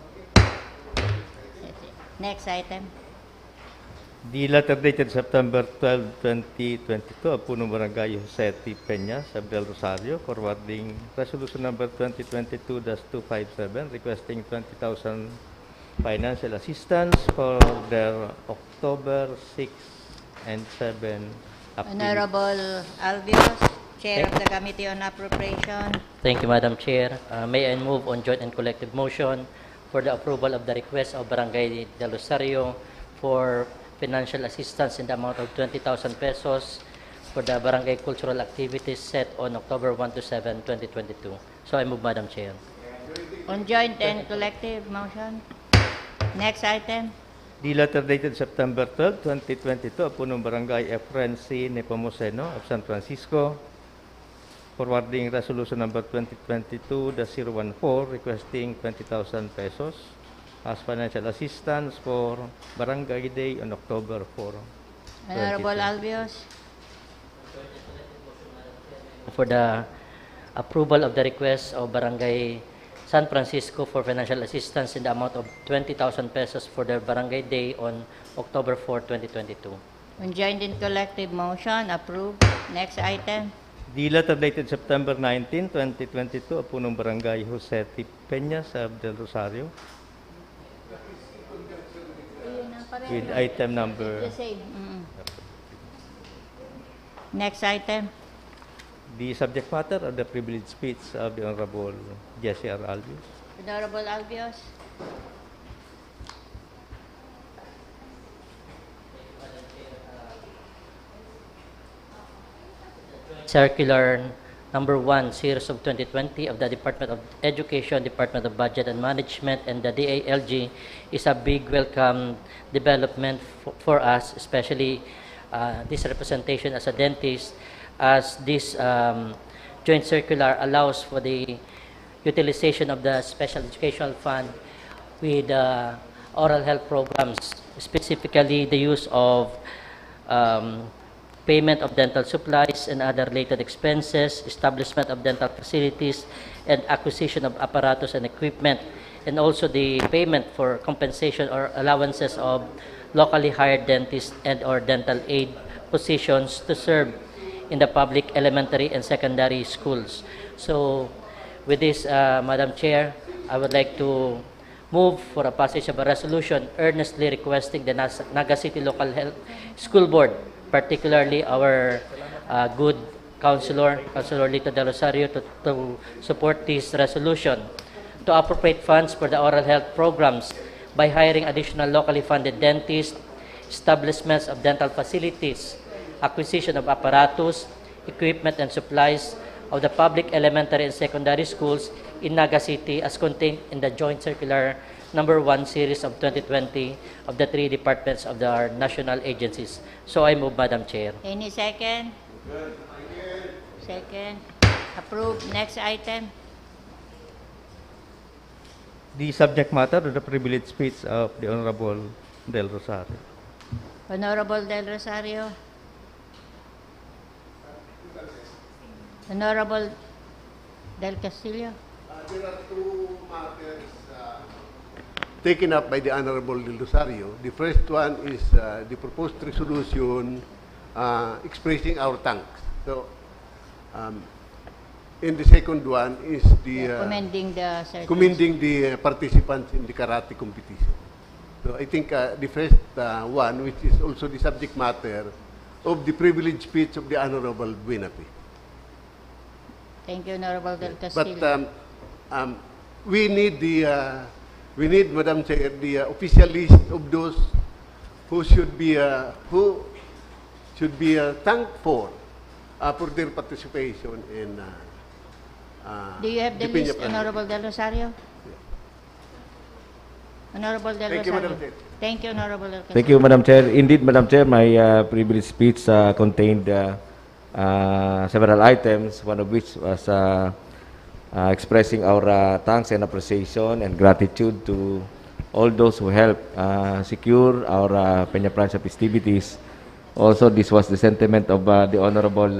that's it. Next item. The letter dated September 12, 2022 of Punong Barangay Jose T. Peña, Sab del Rosario, forwarding resolution number 2022-257 requesting 20,000 financial assistance for their October 6 and 7 activities. Honorable Albios, Chair of the Committee on Appropriation. Thank you, Madam Chair. May I move on joint and collective motion for the approval of the request of Barangay del Rosario for financial assistance in the amount of 20,000 pesos for the barangay cultural activities set on October 1 to 7, 2022. So I move, Madam Chair. On joint and collective motion. Next item. The letter dated September 12, 2022 of Punong Barangay Efren C. Nepomuceno of San Francisco, forwarding resolution number 2022-014 requesting 20,000 pesos as financial assistance for Barangay Day on October 4. Honorable Albios. For the approval of the request of Barangay San Francisco for financial assistance in the amount of 20,000 pesos for their Barangay Day on October 4, 2022. On joint and collective motion, approved. Next item. The letter dated September 19, 2022 of Punong Barangay Jose T. Peña, Sab del Rosario, with item number. Next item. The subject matter of the privileged speech of the Honorable Jesse R. Albios. Honorable Albios. Circular number 1, series of 2020 of the Department of Education, Department of Budget and Management, and the DALG is a big welcome development for us, especially this representation as a dentist, as this joint circular allows for the utilization of the special educational fund with oral health programs, specifically the use of payment of dental supplies and other related expenses, establishment of dental facilities, and acquisition of apparatus and equipment, and also the payment for compensation or allowances of locally hired dentists and or dental aid positions to serve in the public elementary and secondary schools. So with this, Madam Chair, I would like to move for a passage of a resolution earnestly requesting the Naga City Local Health School Board, particularly our good Councilor Lito del Rosario, to support this resolution, to appropriate funds for the oral health programs by hiring additional locally funded dentists, establishments of dental facilities, acquisition of apparatus, equipment, and supplies of the public elementary and secondary schools in Naga City as contained in the Joint Circular number 1 series of 2020 of the 3 departments of our national agencies. So I move, Madam Chair. Any second? Second. Approved. Next item. The subject matter of the privileged speech of the Honorable Del Rosario. Honorable Del Rosario. Honorable Del Castillo. There are two matters taken up by the Honorable Del Rosario. The first one is the proposed resolution expressing our thanks. So, and the second one is the commending the participants in the karate competition. So I think the first one, which is also the subject matter of the privileged speech of the Honorable Buenape. Thank you, Honorable Del Castillo. But we need, Madam Chair, the official list of those who should be thanked for their participation in. Do you have the list, Honorable Del Rosario? Honorable Del Rosario. Thank you, Madam Chair. Thank you, Honorable Del Castillo. Thank you, Madam Chair. Indeed, Madam Chair, my privilege speech contained several items, one of which was expressing our thanks and appreciation and gratitude to all those who helped secure our Peña Plancha festivities. Also, this was the sentiment of the Honorable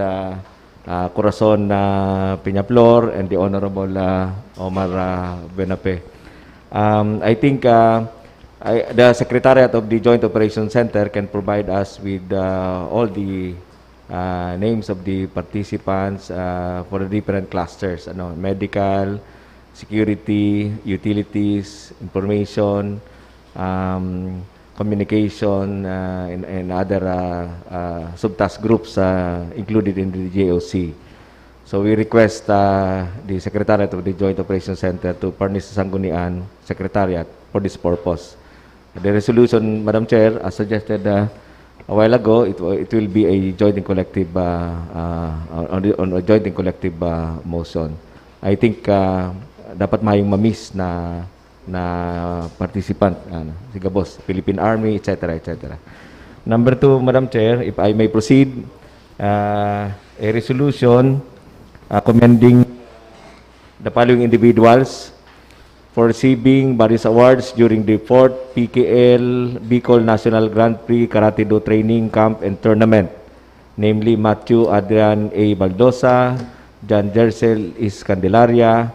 Corazon Peñaflor and the Honorable Omar Buenape. I think the Secretariat of the Joint Operations Center can provide us with all the names of the participants for the different clusters, medical, security, utilities, information, communication, and other subtask groups included in the JOC. So we request the Secretariat of the Joint Operations Center to furnish the Sangguniang Secretariat for this purpose. The resolution, Madam Chair, as suggested a while ago, it will be a joint and collective on a joint and collective motion. I think dapat mayong mamiss na participant, sige boss, Philippine Army, etc., etc. Number 2, Madam Chair, if I may proceed, a resolution commending the following individuals for receiving various awards during the 4th PKL Bicol National Grand Prix Karate Do Training Camp and Tournament, namely Matthew Adrian A. Baldosa, John Jersel Is Candelaria,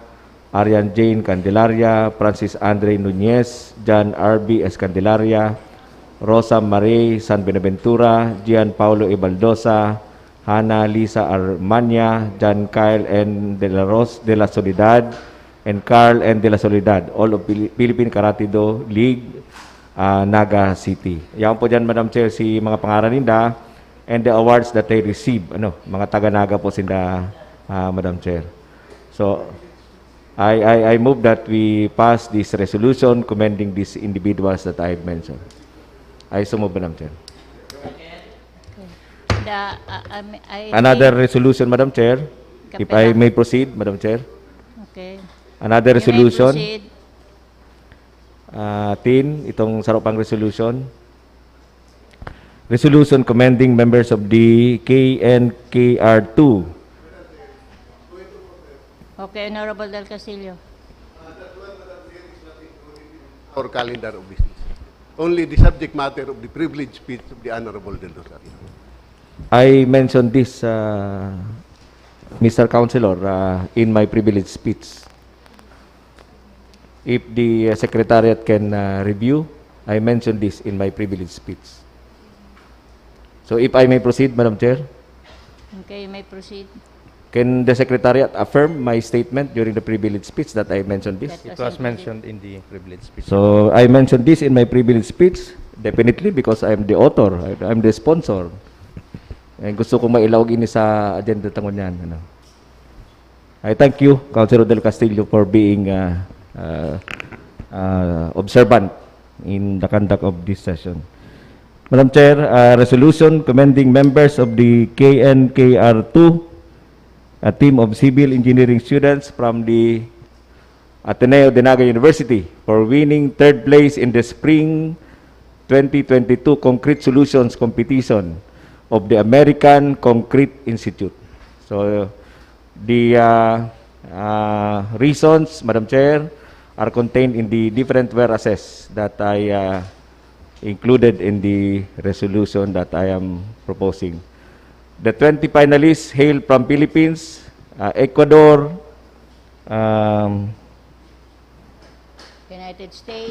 Arian Jane Candelaria, Francis Andre Nunez, John R.B. S. Candelaria, Rosa Marie San Benaventura, Gian Paulo E. Baldosa, Hannah Lisa Armania, John Kyle N. De La Ros de la Soledad, and Carl N. De La Soledad, all of Philippine Karate Do League, Naga City. Yan po dyan, Madam Chair, si mga pangalan ninda and the awards that they receive. Mga taga-Naga po sinda, Madam Chair. So, I move that we pass this resolution commending these individuals that I mentioned. I so move, Madam Chair. Another resolution, Madam Chair, if I may proceed, Madam Chair. Okay. Another resolution. You may proceed. Tin, itong saropang resolution. Resolution commending members of the KNKR2. Okay, Honorable Del Castillo. Our calendar of business. Only the subject matter of the privileged speech of the Honorable Del Rosario. I mentioned this, Mr. Councilor, in my privileged speech. If the Secretariat can review, I mentioned this in my privileged speech. So if I may proceed, Madam Chair. Okay, you may proceed. Can the Secretariat affirm my statement during the privileged speech that I mentioned this? It was mentioned in the privilege speech. So I mentioned this in my privileged speech, definitely because I am the author, I'm the sponsor. Gusto kong mailawag ini sa agenda tangon yan. I thank you, Councilor Del Castillo, for being observant in the conduct of this session. Madam Chair, resolution commending members of the KNKR2, a team of civil engineering students from the Ateneo de Naga University, for winning 3rd place in the Spring 2022 Concrete Solutions Competition of the American Concrete Institute. So, the reasons, Madam Chair, are contained in the different whereases that I included in the resolution that I am proposing. The 20 finalists hail from Philippines, Ecuador,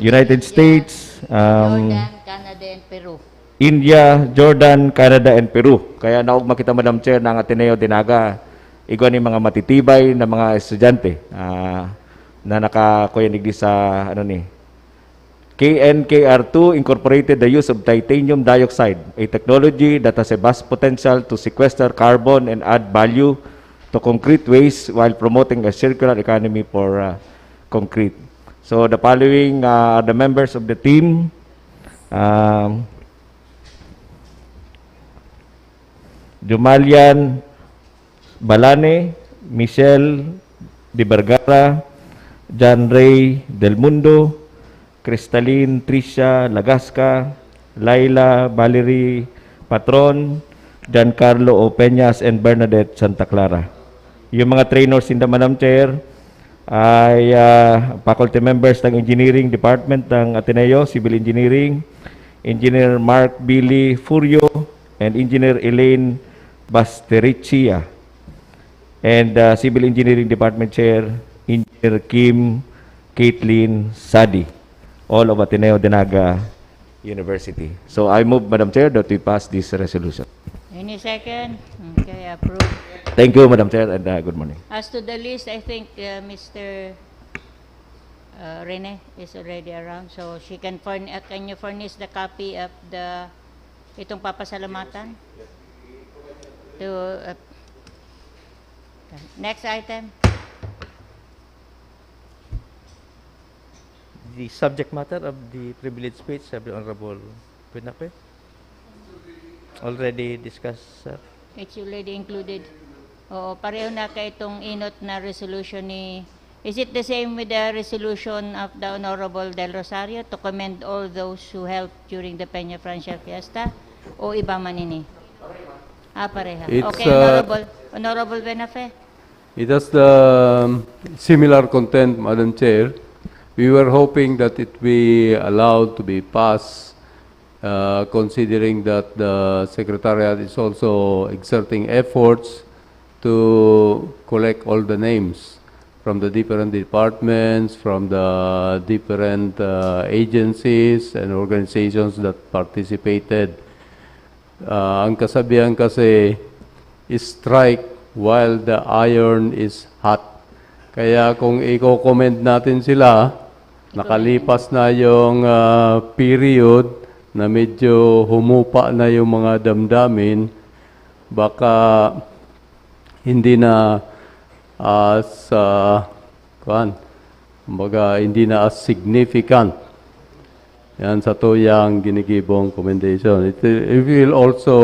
United States, Jordan, Canada, and Peru. India, Jordan, Canada, and Peru. Kaya naog makita, Madam Chair, ng Ateneo de Naga, igwa ni mga matitibay na mga estudyante na nakakuyanig sa KNKR2 incorporated the use of titanium dioxide, a technology that has a vast potential to sequester carbon and add value to concrete waste while promoting a circular economy for concrete. So the following are the members of the team. Jumalian Balane, Michelle De Vergara, John Ray Del Mundo, Cristaline Tricia Lagasca, Laila Valerie Patron, Giancarlo O. Peñas, and Bernadette Santa Clara. Yung mga trainers in the Madam Chair ay faculty members ng Engineering Department ng Ateneo, Civil Engineering, Engineer Mark Billy Furio, and Engineer Elaine Bastericcia, and Civil Engineering Department Chair, Engineer Kim Caitlin Sadi. all of Ateneo de Naga University. So I move, Madam Chair, that we pass this resolution. Any second? Okay, approved. Thank you, Madam Chair, and good morning. As to the list, I think Mr. Rene is already around, so she can can you furnish the copy of the itong papasalamatan? To next item. The subject matter of the privilege speech of the Honorable Pinape already discussed, sir. It's already included. Oo, pareho na ka itong inot na resolution ni... Is it the same with the resolution of the Honorable Del Rosario to commend all those who helped during the Peña Francia Fiesta? O iba man ini? Pareha. It's, Okay, Honorable Benafe. It has the similar content, Madam Chair. We were hoping that it be allowed to be passed, considering that the Secretariat is also exerting efforts to collect all the names from the different departments, from the different agencies and organizations that participated. Ang kasabihan kasi, strike while the iron is hot. Kaya kung i-comment natin sila, nakalipas na yung period na medyo humupa na yung mga damdamin, baka hindi na as hindi na as significant yan sa tuyang ginigibong commendation. It will also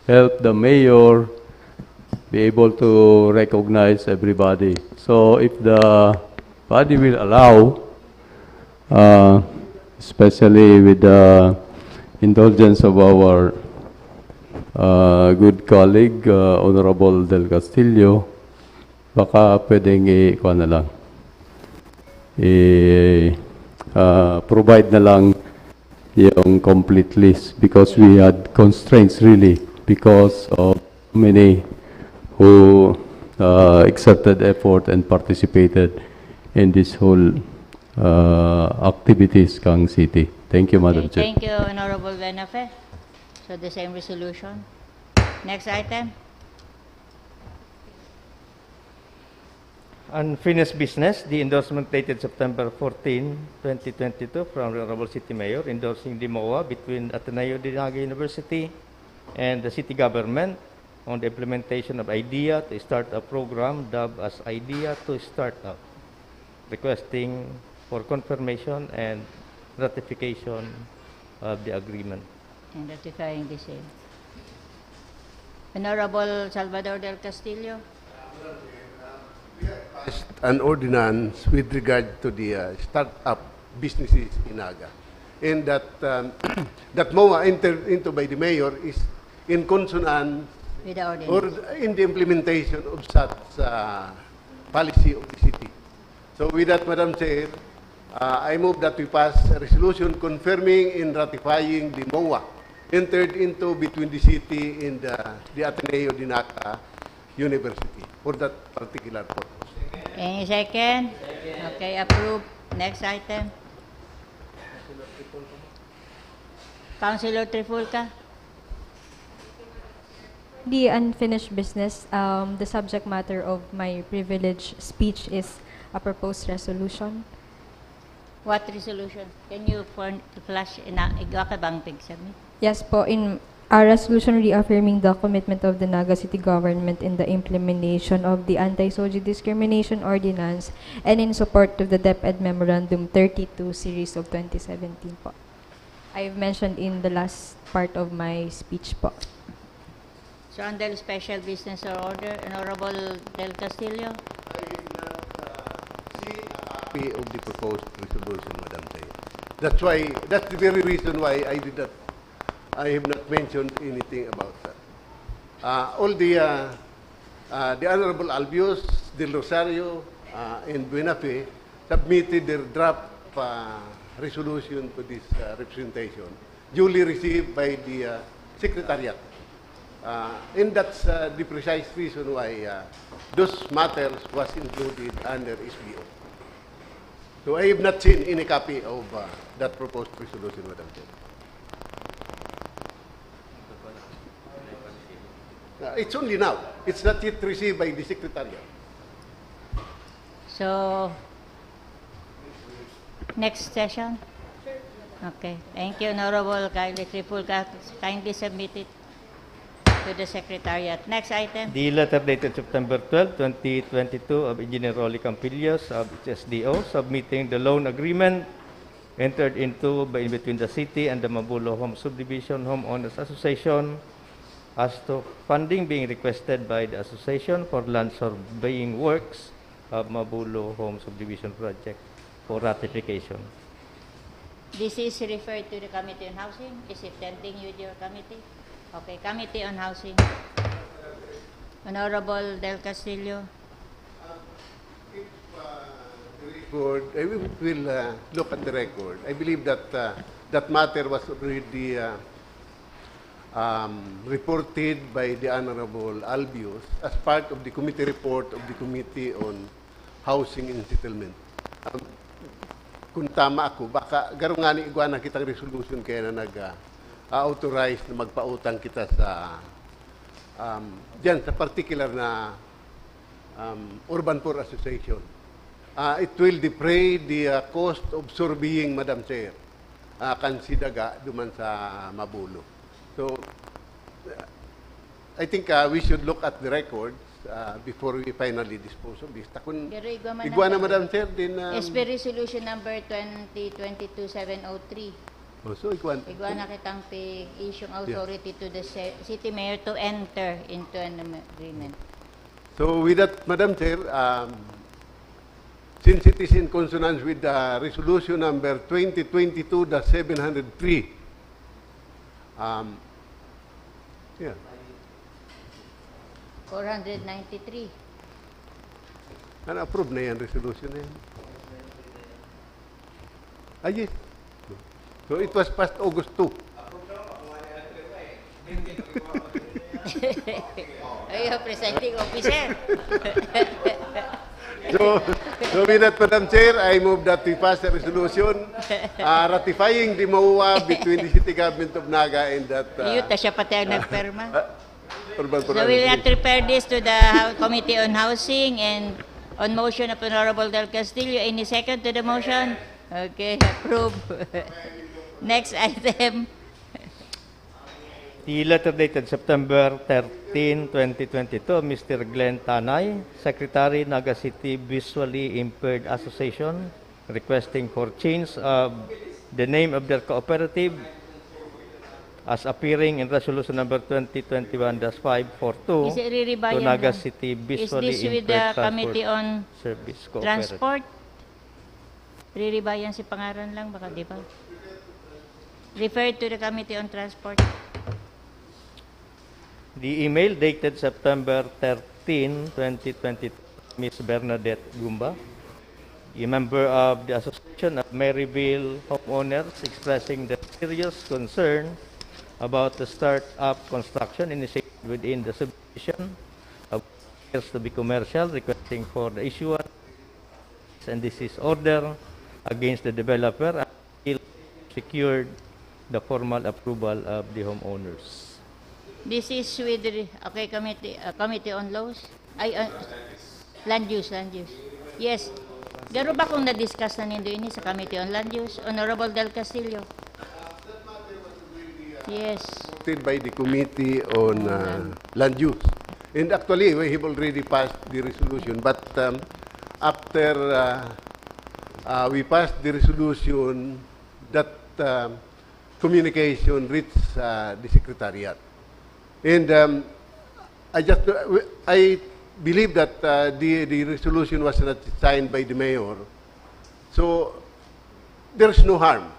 help the mayor be able to recognize everybody. So if the body will allow, especially with the indulgence of our good colleague, Honorable Del Castillo, baka pwedeng provide na lang yung complete list, because we had constraints really because of many who exerted effort and participated in this whole activities kang city. Thank you, Madam Chair. Thank you, Honorable Benafe. So the same resolution. Next item. Unfinished business, the endorsement dated September 14, 2022 from the Honorable City Mayor endorsing the MOA between Ateneo de Naga University and the City Government on the implementation of IDEA to start a program dubbed as IDEA to Start Up, requesting for confirmation and ratification of the agreement. And ratifying the same. Honorable Salvador Del Castillo. An ordinance with regard to the start-up businesses in Naga. And that that MOA entered into by the mayor is in consonance With the ordinance. or in the implementation of such policy of the city. So with that, Madam Chair, I move that we pass a resolution confirming and ratifying the MOA entered into between the city and the Ateneo de Naga University for that particular purpose. Any second? Okay, approved. Next item. Councilor Trifulca. The unfinished business, the subject matter of my privilege speech is a proposed resolution. What resolution? Can you flash igwa ka bang pigsabi? Yes po, in a resolution reaffirming the commitment of the Naga City Government in the implementation of the Anti-SOGI Discrimination Ordinance and in support of the DepEd Memorandum 32 Series of 2017 po. I've mentioned in the last part of my speech po. So under special business or order, Honorable Del Castillo. I did not see a copy of the proposed resolution, Madam Chair. That's the very reason why I have not mentioned anything about that. All the Honorable Albios, Del Rosario, and Buenafe submitted their draft resolution to this representation, duly received by the Secretariat. And that's the precise reason why those matters was included under SBO. So I have not seen any copy of that proposed resolution, Madam Chair. It's only now. It's not yet received by the Secretariat. So, next session? Okay. Thank you, Honorable Kylie Trifulca. Kindly submit it to the Secretariat. Next item. The letter dated September 12, 2022 of Engineer Rolly Campillos of SDO submitting the loan agreement entered into in between the city and the Mabulo Home Subdivision Homeowners Association as to funding being requested by the association for land surveying works of Mabulo Home Subdivision Project for ratification. This is referred to the Committee on Housing. Is it pending with your committee? Okay, Committee on Housing. Honorable Del Castillo. Record, I will look at the record. I believe that that matter was already reported by the Honorable Albios as part of the committee report of the Committee on Housing and Settlement. Kung tama ako, baka garo nga ni igwana kitang resolution kaya na nag-authorize na magpautang kita sa diyan sa particular na Urban Poor Association. It will defray the cost of surveying, Madam Chair, kansidaga duman sa Mabulo. So, I think we should look at the records before we finally dispose of this. Takun, Pero igwana, Madam Chair, din... SB Resolution number 2022-703. So, igwana. Igwana kitang issuing authority to the city mayor to enter into an agreement. So, with that, Madam Chair, since it is in consonance with the resolution number 2022-703, yeah. 493. Approve na yan, resolution na yan. Yes. So it was passed August 2. Ayo, presiding officer. So with that, Madam Chair, I move that we pass a resolution ratifying the MOA between the City Government of Naga and that... Siya pati ang nagperma. Urban So we will not refer this to the Committee on Housing and on motion of Honorable Del Castillo. Any second to the motion? Okay, approve. Next item. The letter dated September 13, 2022, Mr. Glenn Tanay, Secretary, Naga City Visually Impaired Association, requesting for change of the name of their cooperative as appearing in Resolution number 2021-542 Is it Riribayan to Naga lang? City Is Visually this with the Impaired Committee Transport on Service Cooperative. Transport? Riribayan si pangaran lang, baka di ba? Refer to the Committee on Transport. The email dated September 13, 2022, Ms. Bernadette Gumba, a member of the Association of Maryville Homeowners, expressing the serious concern about the start-up construction initiated within the subdivision of appears to be commercial, requesting for the issuance and desist order against the developer until secured the formal approval of the homeowners. This is with the Committee on Laws? Land use. Yes. Garo ba kung na-discuss na nindo ini sa Committee on Land Use? Honorable Del Castillo. Yes. By the Committee on Land Use. And actually, we have already passed the resolution. But after we passed the resolution, that communication reached the Secretariat. And I believe that the resolution was not signed by the mayor. So there's no harm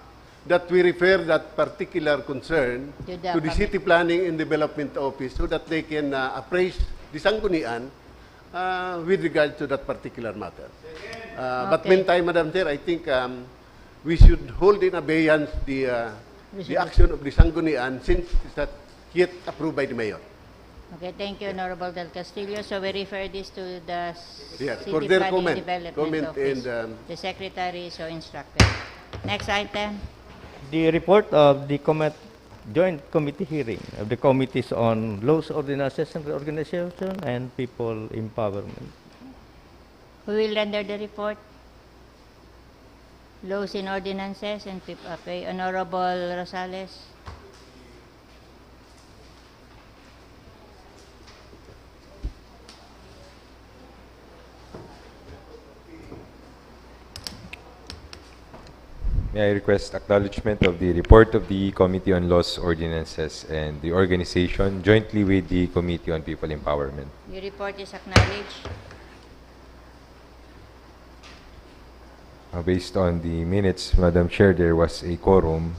that we refer that particular concern to the City Planning and Development Office so that they can appraise the Sangguniang with regard to that particular matter. But meantime, Madam Chair, I think we should hold in abeyance the action of the Sangguniang since it's not yet approved by the mayor. Okay, thank you, Honorable Del Castillo. So we refer this to the Yes, City for their Planning comment. and Development Comment Office. and, The Secretary is so instructed. Next item. The report of the joint committee hearing of the committees on laws, ordinances, and reorganization and people empowerment. Who will render the report? Laws and Ordinances and people. Okay, Honorable Rosales. May I request acknowledgement of the report of the Committee on Laws, Ordinances, and the organization jointly with the Committee on People Empowerment. Your report is acknowledged. Based on the minutes, Madam Chair, there was a quorum.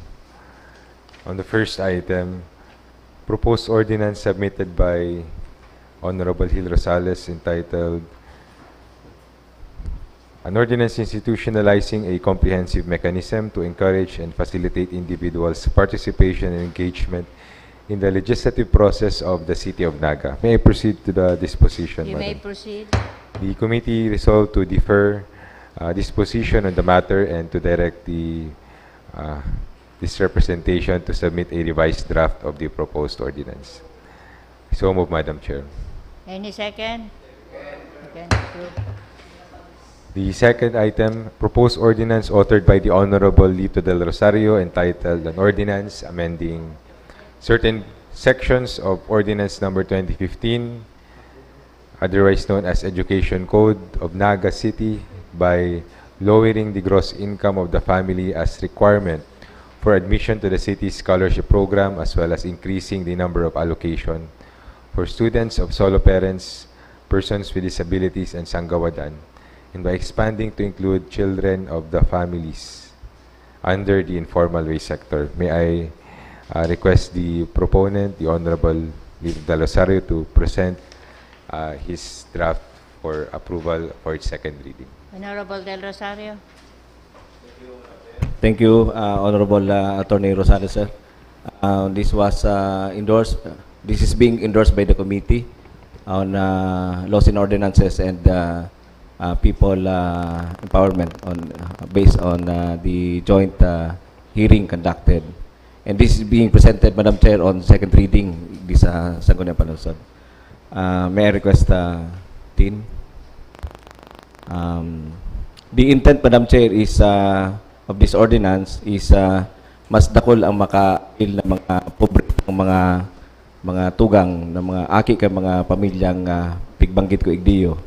On the first item, proposed ordinance submitted by Honorable Gil Rosales entitled An Ordinance Institutionalizing a Comprehensive Mechanism to Encourage and Facilitate Individuals' Participation and Engagement in the Legislative Process of the City of Naga. May I proceed to the disposition, You Madam? may proceed. The committee resolved to defer disposition on the matter and to direct this representation to submit a revised draft of the proposed ordinance. So move, Madam Chair. Any second? Second. Approve. The second item, proposed ordinance authored by the Honorable Lito del Rosario entitled An Ordinance Amending Certain Sections of Ordinance Number 2015, otherwise known as Education Code of Naga City, by lowering the gross income of the family as requirement for admission to the city's scholarship program, as well as increasing the number of allocation for students of solo parents, persons with disabilities, and sanggawadan, and by expanding to include children of the families under the informal wage sector. May I request the proponent, the Honorable Lito del Rosario, to present his draft for approval for its second reading. Honorable Del Rosario. Thank you, Honorable Attorney Rosales, sir. This was endorsed. This is being endorsed by the Committee on Laws and Ordinances and People Empowerment based on the joint hearing conducted. And this is being presented, Madam Chair, on second reading this Sangguniang Panlungsod. May I request, Tin? The intent, Madam Chair, is of this ordinance is mas dakol ang makail na mga pobre ng mga tugang ng mga aki kay mga pamilyang pigbanggit ko igdiyo,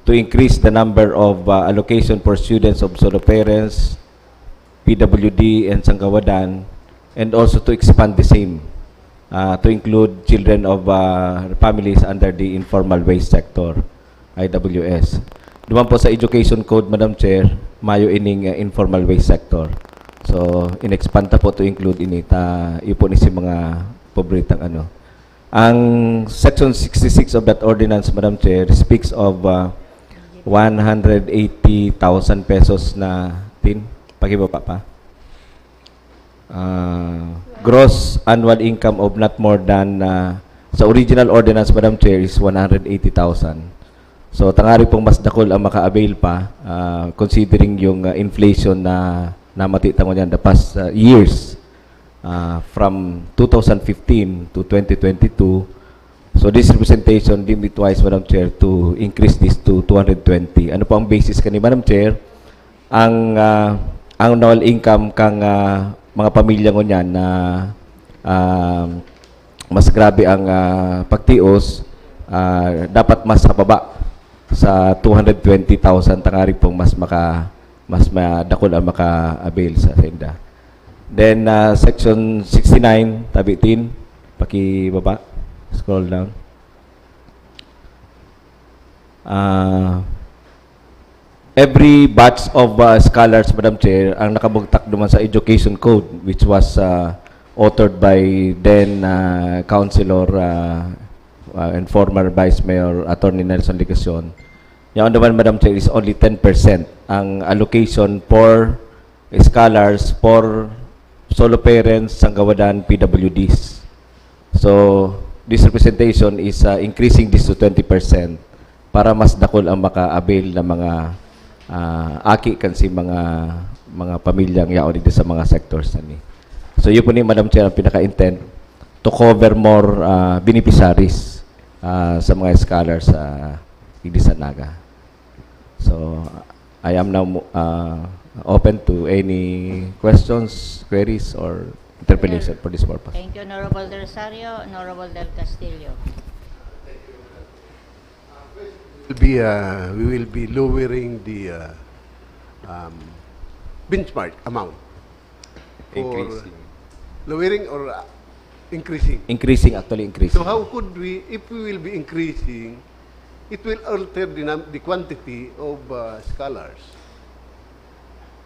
to increase the number of allocation for students of solo parents, PWD, and sanggawadan, and also to expand the same to include children of families under the informal wage sector, IWS. Duman po sa Education Code, Madam Chair, mayo ining informal wage sector. So, in-expand po to include inita, ipo ni si mga pobretang ano. Ang Section 66 of that ordinance, Madam Chair, speaks of 180,000 pesos na tin. Pakibaba pa. Gross annual income of not more than, sa original ordinance, Madam Chair, is 180,000. So, tangari pong mas dakol ang maka-avail pa, considering yung inflation na namatita mo yan the past years, from 2015 to 2022. So, this representation deemed it wise, Madam Chair, to increase this to 220. Ano po ang basis kani, Madam Chair? Ang annual income kang mga pamilya ko niyan na mas grabe ang pagtios, dapat mas sababa sa 220,000 tangari pong mas madakol ang maka-avail sa senda. Then Section 69, tabi 10, pakibaba, scroll down. Every batch of scholars, Madam Chair, ang nakabugtak naman sa Education Code, which was authored by then Councilor and former Vice Mayor Attorney Nelson Ligacion. Yung naman, Madam Chair, is only 10% ang allocation for scholars, for solo parents, sanggawadan, PWDs. So, this representation is increasing this to 20% para mas dakol ang maka-avail ng mga aki kan si mga pamilyang yaon dito sa mga sectors ni. So, yun po ni Madam Chair ang pinaka-intent to cover more beneficiaries sa mga scholars sa Naga. So, I am now open to any questions, queries, or interpellation for this purpose. Thank you, Honorable Del Rosario. Honorable Del Castillo. We will be lowering the benchmark amount. Increasing. Lowering or increasing? Increasing, actually increasing. So how could we, if we will be increasing, it will alter the quantity of scholars.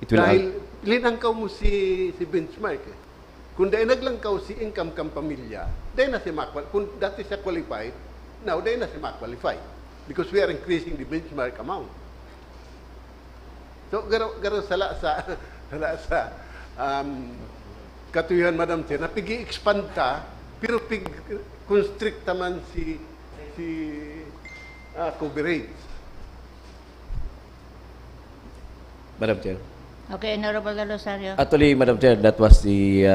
It will Dahil linangkaw mo si benchmark. Kung dahil naglangkaw si income kang pamilya, dahil na si kung dati siya qualified, now dahil na si qualified. Because we are increasing the benchmark amount. So, garo sala sa katuyuhan, Madam Chair, na pigi-expand ta, pero pig-constrict naman si coverage. Madam Chair. Okay, Honorable Del Rosario. Actually, Madam Chair, that was the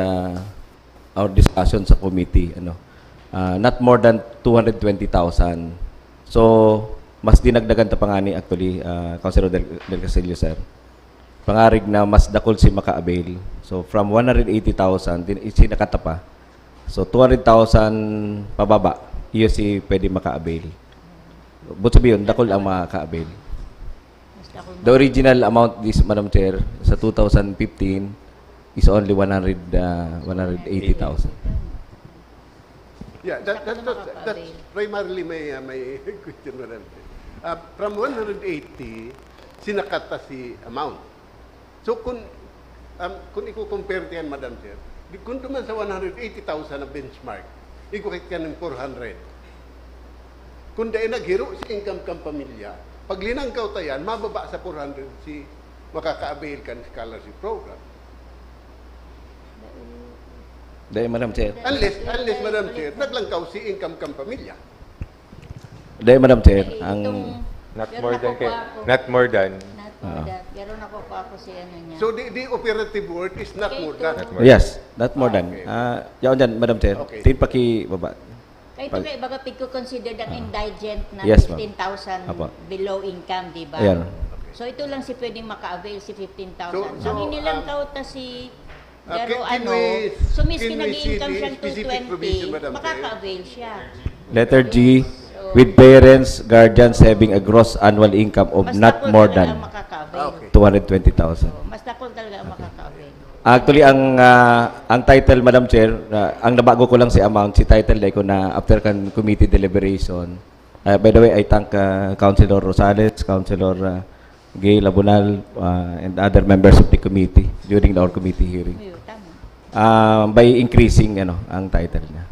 our discussion sa committee. Not more than 220,000. So, mas dinagdagan ta pangani actually, Councilor Del Castillo, sir. Pangarig na mas dakol si maka-avail. So, from 180,000, isinakata pa. So, 200,000 pababa, iyo si pwede maka-avail. But sabihin, dakol ang maka-avail. The original amount, this, Madam Chair, sa 2015 is only 180,000. Yeah, that's primarily my question, Madam Chair. From 180, sinakata si amount. So kung i-compare yan, Madam Chair, kung duman sa 180,000 na benchmark, ikukit ka ng 400. Kung dahil naghiro si income kang pamilya, pag linangkaw tayan, mababa sa 400 si makaka-avail ka ng scholarship program. Dahil, Madam Chair. Unless, Madam Chair, naglangkaw si income kang pamilya. Dahil, Madam Chair, ang... Not more than. Meron ako pa ako si ano niya. So, the operative word is not more than. Yes, not more than. Yaon dyan, Madam Chair. Okay. Tin paki-baba. Kahit ito kayo, baga pig-consider ng indigent na Yes, 15,000 below income, di ba? Ayan. So, ito lang si pwedeng maka-avail si 15,000. So, Ang inilang ta si... Pero can miski we see nag-income the siyang specific provision, 220, Madam Chair? makaka-avail siya. Letter G, with parents, guardians having a gross annual income of Mas not dakol more talaga than ang makaka-avail. 220,000. Mas dakol talaga ang makaka-avail. Actually, ang title, Madam Chair, ang nabago ko lang si amount, si title dahil ko na after kan committee deliberation. By the way, I thank Councilor Rosales, Councilor Gay Labunal, and other members of the committee during our committee hearing. By increasing ang title niya.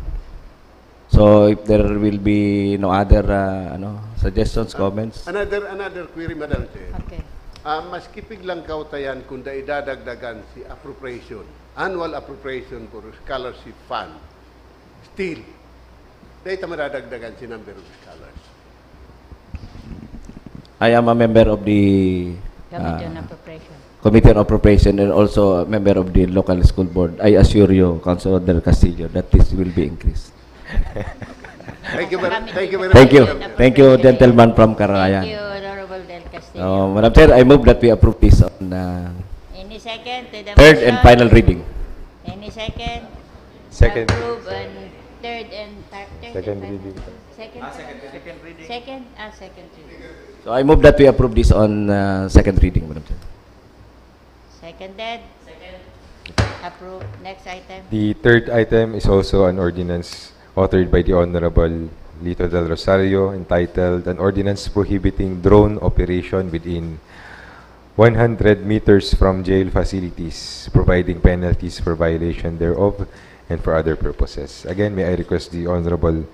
So, if there will be no other suggestions, comments. Another query, Madam Chair. Okay. Mas kipig lang kautayan kung idadagdagan si appropriation, annual appropriation for scholarship fund. Still, dahil madadagdagan si number of scholars. I am a member of the Committee on Appropriation. Committee on Appropriation and also a member of the local school board. I assure you, Councilor Del Castillo, that this will be increased. Thank you very much. Thank you, gentleman from Carayan. Thank you, Honorable Del Castillo. Madam Chair, I move that we approve this on Any second to the third motion? and final reading. Any second? Second. Approve on third and Second reading. Second reading. Second reading. So I move that we approve this on second reading, Madam Chair. Seconded. Approve. Next item. The third item is also an ordinance authored by the Honorable Lito Del Rosario, entitled An Ordinance Prohibiting Drone Operation Within 100 meters from jail facilities, providing penalties for violation thereof and for other purposes. Again, may I request the Honorable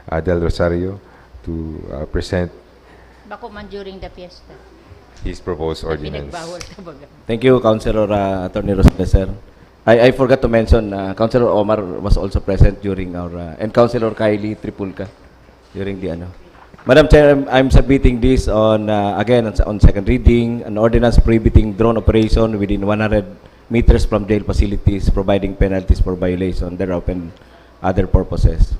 Del Rosario to present Bako man during the fiesta. his proposed ordinance. Pinagbawal ka baga. Thank you, Councilor Attorney Rosales, sir. I forgot to mention, Councilor Omar was also present during our, and Councilor Kylie Tripulca during the ano. Madam Chair, I'm submitting this on, again, on second reading, an ordinance prohibiting drone operation within 100 meters from jail facilities, providing penalties for violation thereof and other purposes.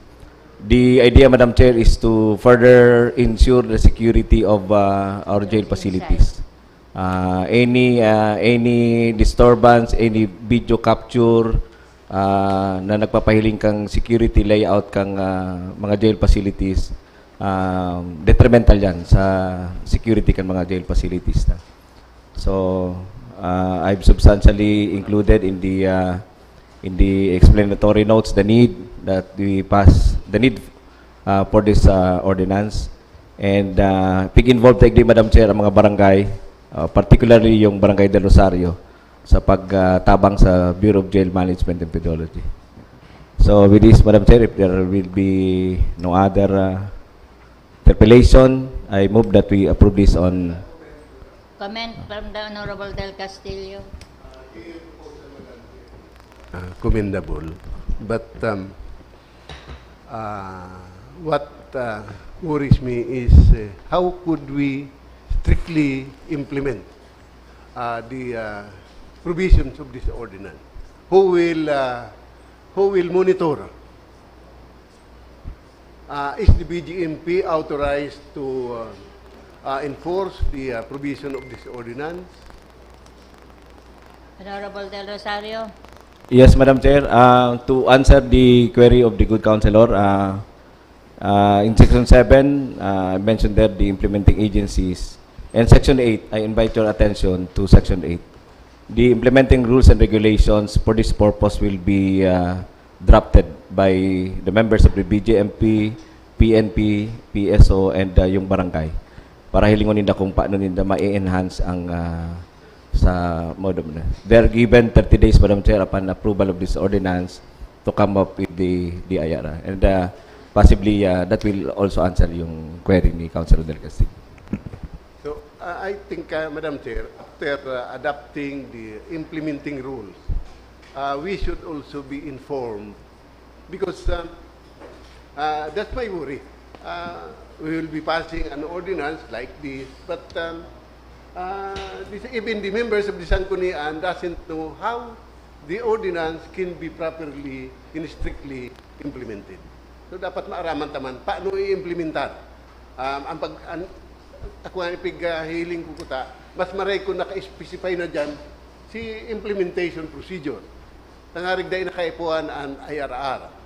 The idea, Madam Chair, is to further ensure the security of our jail facilities. Any disturbance, any video capture na nagpapahiling kang security layout kang mga jail facilities, detrimental yan sa security kang mga jail facilities na. So I've substantially included in the explanatory notes the need that we pass, the need for this ordinance, and pig-involved tayo, Madam Chair, ang mga barangay, particularly yung Barangay del Rosario, sa pagtabang sa Bureau of Jail Management and Pedology. So with this, Madam Chair, if there will be no other interpellation, I move that we approve this on... Comment from the Honorable Del Castillo. Commendable. But what worries me is how could we strictly implement the provisions of this ordinance? Who will monitor? Is the BGMP authorized to enforce the provision of this ordinance? Honorable Del Rosario. Yes, Madam Chair. To answer the query of the good councilor, in Section 7, I mentioned there the implementing agencies. And Section 8, I invite your attention to Section 8. The implementing rules and regulations for this purpose will be drafted by the members of the BJMP, PNP, PSO, and yung barangay. Para hilingon nila kung paano nila ma-enhance ang sa mode of they're given 30 days, Madam Chair, upon approval of this ordinance to come up with the IRA. And possibly that will also answer yung query ni Councilor Del Castillo. So I think, Madam Chair, after adopting the implementing rules, we should also be informed because that's my worry. We will be passing an ordinance like this, but even the members of the Sangguniang doesn't know how the ordinance can be properly and strictly implemented. So dapat maaraman taman paano i-implementar. Ako nga ipig-hiling ko kuta, mas maray ko naka-specify na dyan si implementation procedure. Nangarig dahil nakaipuan ang IRR.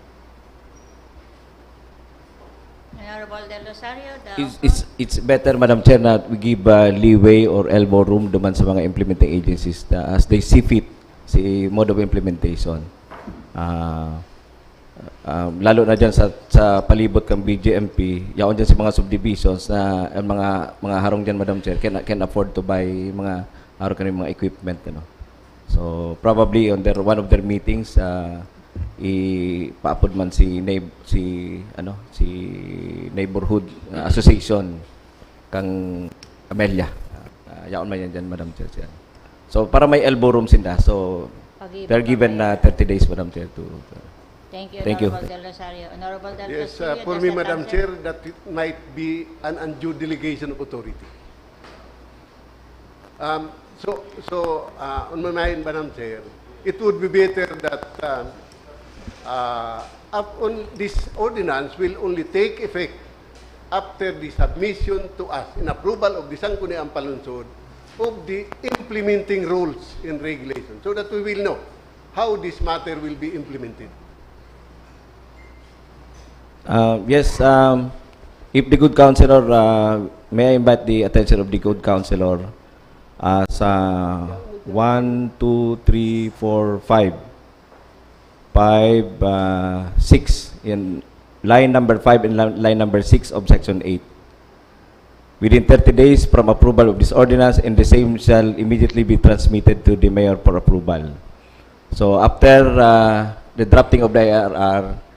Honorable Del Rosario. It's better, Madam Chair, na we give leeway or elbow room duman sa mga implementing agencies as they see fit si mode of implementation. Lalo na dyan sa palibot kang BJMP, yaon dyan sa mga subdivisions na mga harong dyan, Madam Chair, can afford to buy mga harong kanyung mga equipment. You know? So probably on one of their meetings, ipaapod man si neighborhood association kang Amelia. Yaon man yan dyan, Madam Chair. So para may elbow room sila. So they're given 30 days, Madam Chair, to Thank you, Honorable Del Rosario. Honorable Del Yes, Castillo. for me, Madam Chair, that it might be an undue delegation of authority. So on my mind, Madam Chair, it would be better that this ordinance will only take effect after the submission to us in approval of the Sangguniang Panlungsod of the implementing rules and regulations, so that we will know how this matter will be implemented. Yes, if the good councilor, may I invite the attention of the good councilor sa 1, 2, 3, 4, 5, 6 in line number 5 and line number 6 of Section 8. Within 30 days from approval of this ordinance, and the same shall immediately be transmitted to the mayor for approval. So after the drafting of the IRR,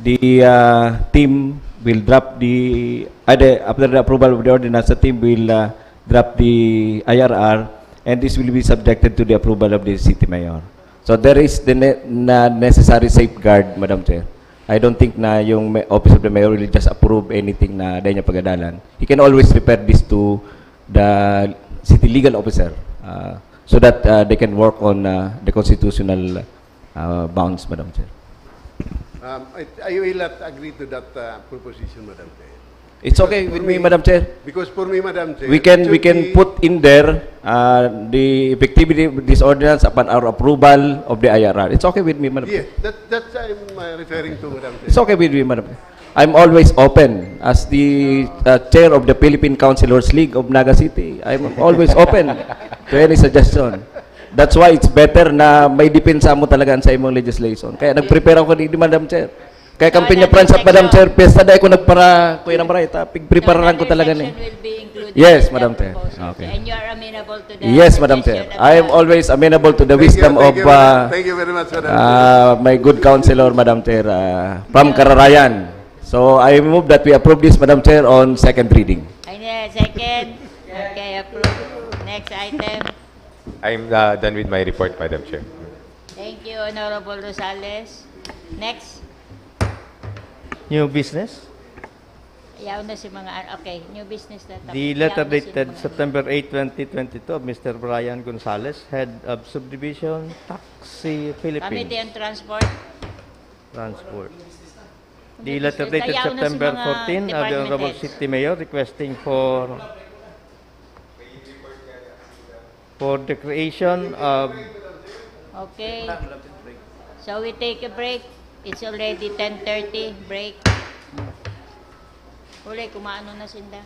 the team will draft after the approval of the ordinance, the team will draft the IRR, and this will be subjected to the approval of the city mayor. So there is the necessary safeguard, Madam Chair. I don't think na yung Office of the Mayor will just approve anything na dahil niya pagadalan. He can always refer this to the city legal officer so that they can work on the constitutional bounds, Madam Chair. I will not agree to that proposition, Madam Chair. It's okay with me, Madam Chair. Because for me, Madam Chair, We can put in there the effectivity of this ordinance upon our approval of the IRR. It's okay with me, Madam Yes, Chair. that's I'm referring to, Madam Chair. It's okay with me, Madam Chair. I'm always open as the chair of the Philippine Councilors League of Naga City. I'm always open to any suggestion. That's why it's better na may depensa mo talaga sa imong legislation. Kaya nag-prepare ako ni Madam Chair. Kaya kampanya France at Madam Chair, pesta dahil ko nagpara, kuya ng barita, pig-preparean ko talaga ni. Yes, Madam Chair. Okay. And you are amenable to that? Yes, Madam Chair. I am always amenable to the wisdom of Thank you very much, Madam Chair. my good counselor, Madam Chair, from Kararayan. So I move that we approve this, Madam Chair, on second reading. Second. Okay, approved. Next item. I'm done with my report, Madam Chair. Thank you, Honorable Rosales. Next. New business. Ayaw na si mga, okay, new business na. The letter dated September 8, 2022 of Mr. Brian Gonzalez, Head of Subdivision, Taxi Philippines. Committee on Transport. The letter dated Ayaw na si September mga 14 of the department Honorable heads. City Mayor requesting for the creation of Okay. So we take a break. It's already 10:30. Break. Uli, kumaano na sinda.